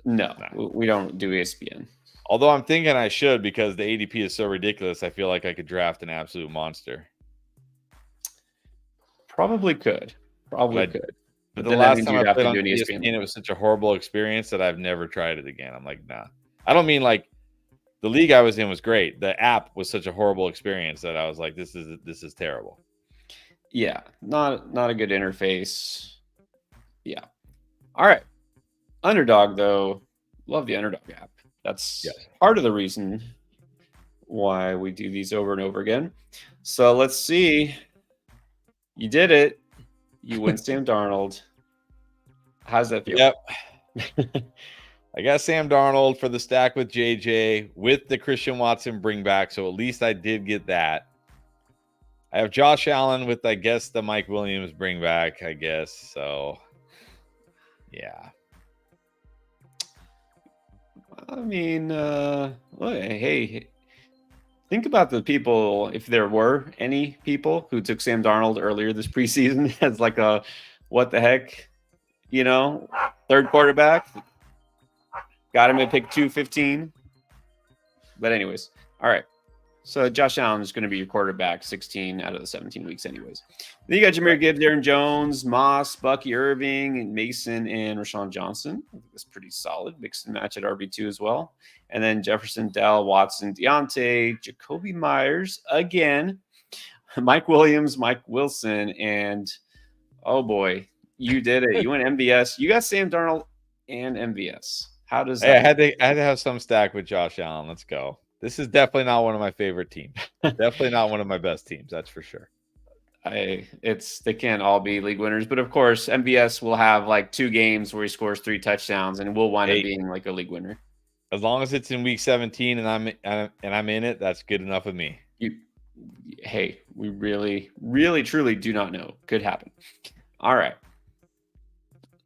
No, we don't do ESPN. Although I'm thinking I should because the ADP is so ridiculous. I feel like I could draft an absolute monster. Probably could. But the last time I played on ESPN, it was such a horrible experience that I've never tried it again. I'm like, nah. I don't mean like the league I was in was great. The app was such a horrible experience that I was like, this is terrible. Yeah, not a good interface. Yeah. All right. Underdog, though, love the Underdog app. That's part of the reason why we do these over and over again. So let's see. You did it. You win Sam Darnold. How's that feel? Yep. I got Sam Darnold for the stack with JJ with the Christian Watson bring back. So at least I did get that. I have Josh Allen with, I guess, the Mike Williams bring back, I guess. So, yeah. I mean, hey, think about the people, if there were any people who took Sam Darnold earlier this preseason as like a what the heck, third quarterback. Got him at pick 215. But anyways, all right. So Josh Allen is going to be your quarterback 16 out of the 17 weeks anyways. Then you got Jahmyr Gibbs, Aaron Jones, Moss, Bucky Irving, Mason, and Rashawn Johnson. I think that's pretty solid. Mix and match at RB2 as well. And then Jefferson, Dell, Watson, Deontay, Jacoby Myers again, Mike Williams, Mike Wilson, and oh boy, you did it. You went MVS. You got Sam Darnold and MVS. How does that? Hey, I had to have some stack with Josh Allen. Let's go. This is definitely not one of my favorite teams. Definitely not one of my best teams. That's for sure. They can't all be league winners, but of course, MVS will have like 2 games where he scores 3 touchdowns, and will wind up being like a league winner. As long as it's in week 17 and I'm in it, that's good enough with me. We really, really, truly do not know. Could happen. All right.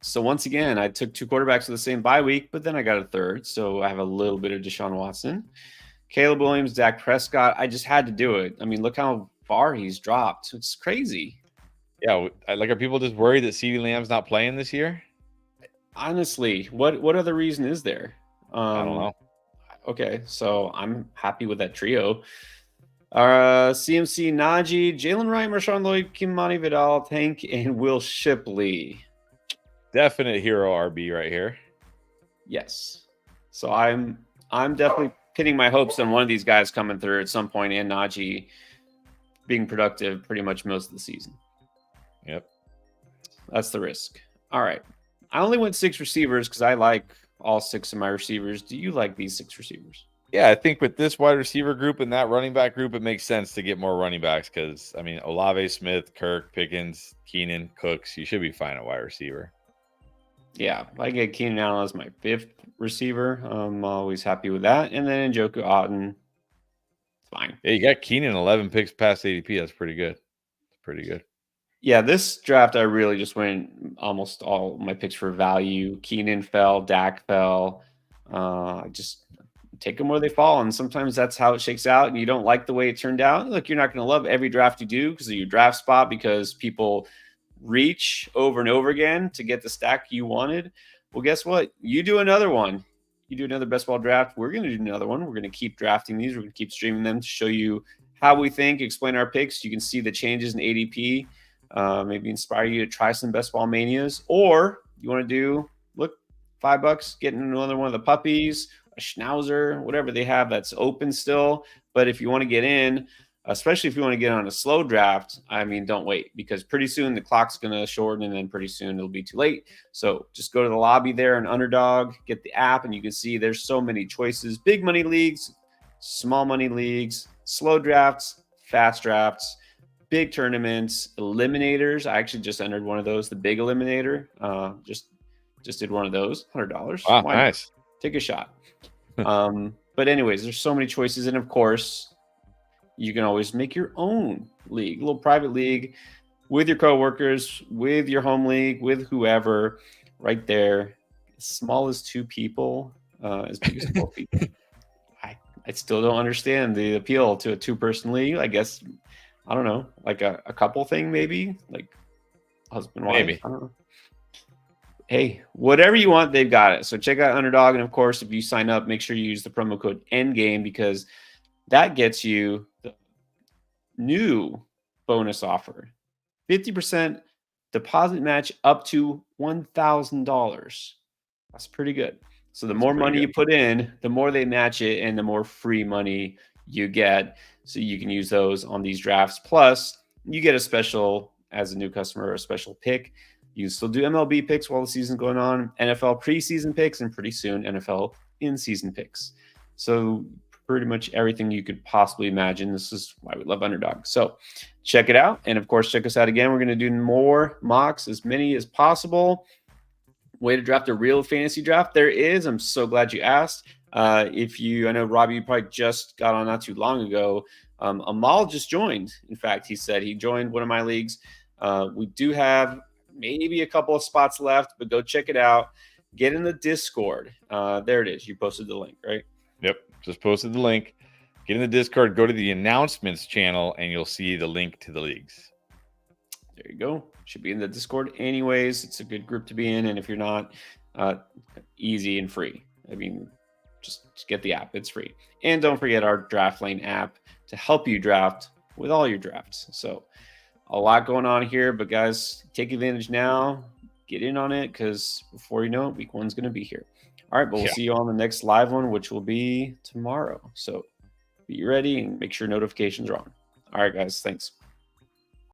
So once again, I took 2 quarterbacks with the same bye week, but then I got a third, so I have a little bit of Deshaun Watson. Caleb Williams, Dak Prescott. I just had to do it. I mean, look how far he's dropped. It's crazy. Yeah, are people just worried that CeeDee Lamb's not playing this year? Honestly, what other reason is there? I don't know. Okay, so I'm happy with that trio. CMC, Najee, Jalen Wright, Marshawn Lloyd, Kimani Vidal, Tank, and Will Shipley. Definite hero RB right here. Yes. So I'm definitely pinning my hopes on one of these guys coming through at some point, and Najee being productive pretty much most of the season. Yep. That's the risk. All right. I only went 6 receivers because I like all 6 of my receivers. Do you like these 6 receivers? Yeah, I think with this wide receiver group and that running back group, it makes sense to get more running backs because, I mean, Olave, Smith, Kirk, Pickens, Keenan, Cooks, you should be fine at wide receiver. Yeah, I get Keenan Allen as my 5th receiver. I'm always happy with that. And then Njoku Otten, fine. Yeah, you got Keenan 11 picks past ADP. That's pretty good. It's pretty good. Yeah, this draft, I really just went almost all my picks for value. Keenan fell, Dak fell. Just take them where they fall. And sometimes that's how it shakes out. And you don't like the way it turned out. Look, you're not going to love every draft you do because of your draft spot, because people reach over and over again to get the stack you wanted. Well, guess what? You do another one. You do another best ball draft. We're going to do another one. We're going to keep drafting these. We're going to keep streaming them to show you how we think, explain our picks. You can see the changes in ADP. Maybe inspire you to try some best ball manias, or you want to do, look, $5, getting another one of the puppies, a schnauzer, whatever they have that's open still. But if you want to get in, especially if you want to get on a slow draft, I mean, don't wait, because pretty soon the clock's going to shorten, and then pretty soon it'll be too late. So just go to the lobby there in Underdog, get the app, and you can see there's so many choices. Big money leagues, small money leagues, slow drafts, fast drafts, big tournaments, eliminators. I actually just entered one of those, the big eliminator. Just did one of those, $100. Wow, nice. Take a shot. But anyways, there's so many choices. And of course, you can always make your own league, a little private league with your coworkers, with your home league, with whoever, right there. As small as 2 people, as big as 4 people. I still don't understand the appeal to a 2-person league. I guess, I don't know, like a couple thing, maybe like husband, wife. Maybe. I don't know. Hey, whatever you want, they've got it. So check out Underdog. And of course, if you sign up, make sure you use the promo code ENDGAME, because that gets you the new bonus offer. 50% deposit match up to $1,000. That's pretty good. So the more money you put in, the more they match it, and the more free money you get. So you can use those on these drafts. Plus, you get a special, as a new customer, a special pick. You can still do MLB picks while the season's going on, NFL preseason picks, and pretty soon NFL in-season picks. So pretty much everything you could possibly imagine. This is why we love Underdog. So check it out. And of course, check us out again. We're going to do more mocks, as many as possible. Way to draft a real fantasy draft there is. I'm so glad you asked. I know, Robbie, you probably just got on not too long ago. Amal just joined. In fact, he said he joined one of my leagues. We do have maybe a couple of spots left, but go check it out. Get in the Discord. There it is. You posted the link, right? Yep. Just posted the link. Get in the Discord, go to the announcements channel, and you'll see the link to the leagues. There you go. Should be in the Discord anyways. It's a good group to be in. And if you're not, easy and free. I mean, just get the app. It's free. And don't forget our Draft Lane app to help you draft with all your drafts. So a lot going on here, but guys, take advantage now. Get in on it, because before you know it, week 1's going to be here. All right, but we'll see you on the next live one, which will be tomorrow. So be ready and make sure notifications are on. All right, guys. Thanks.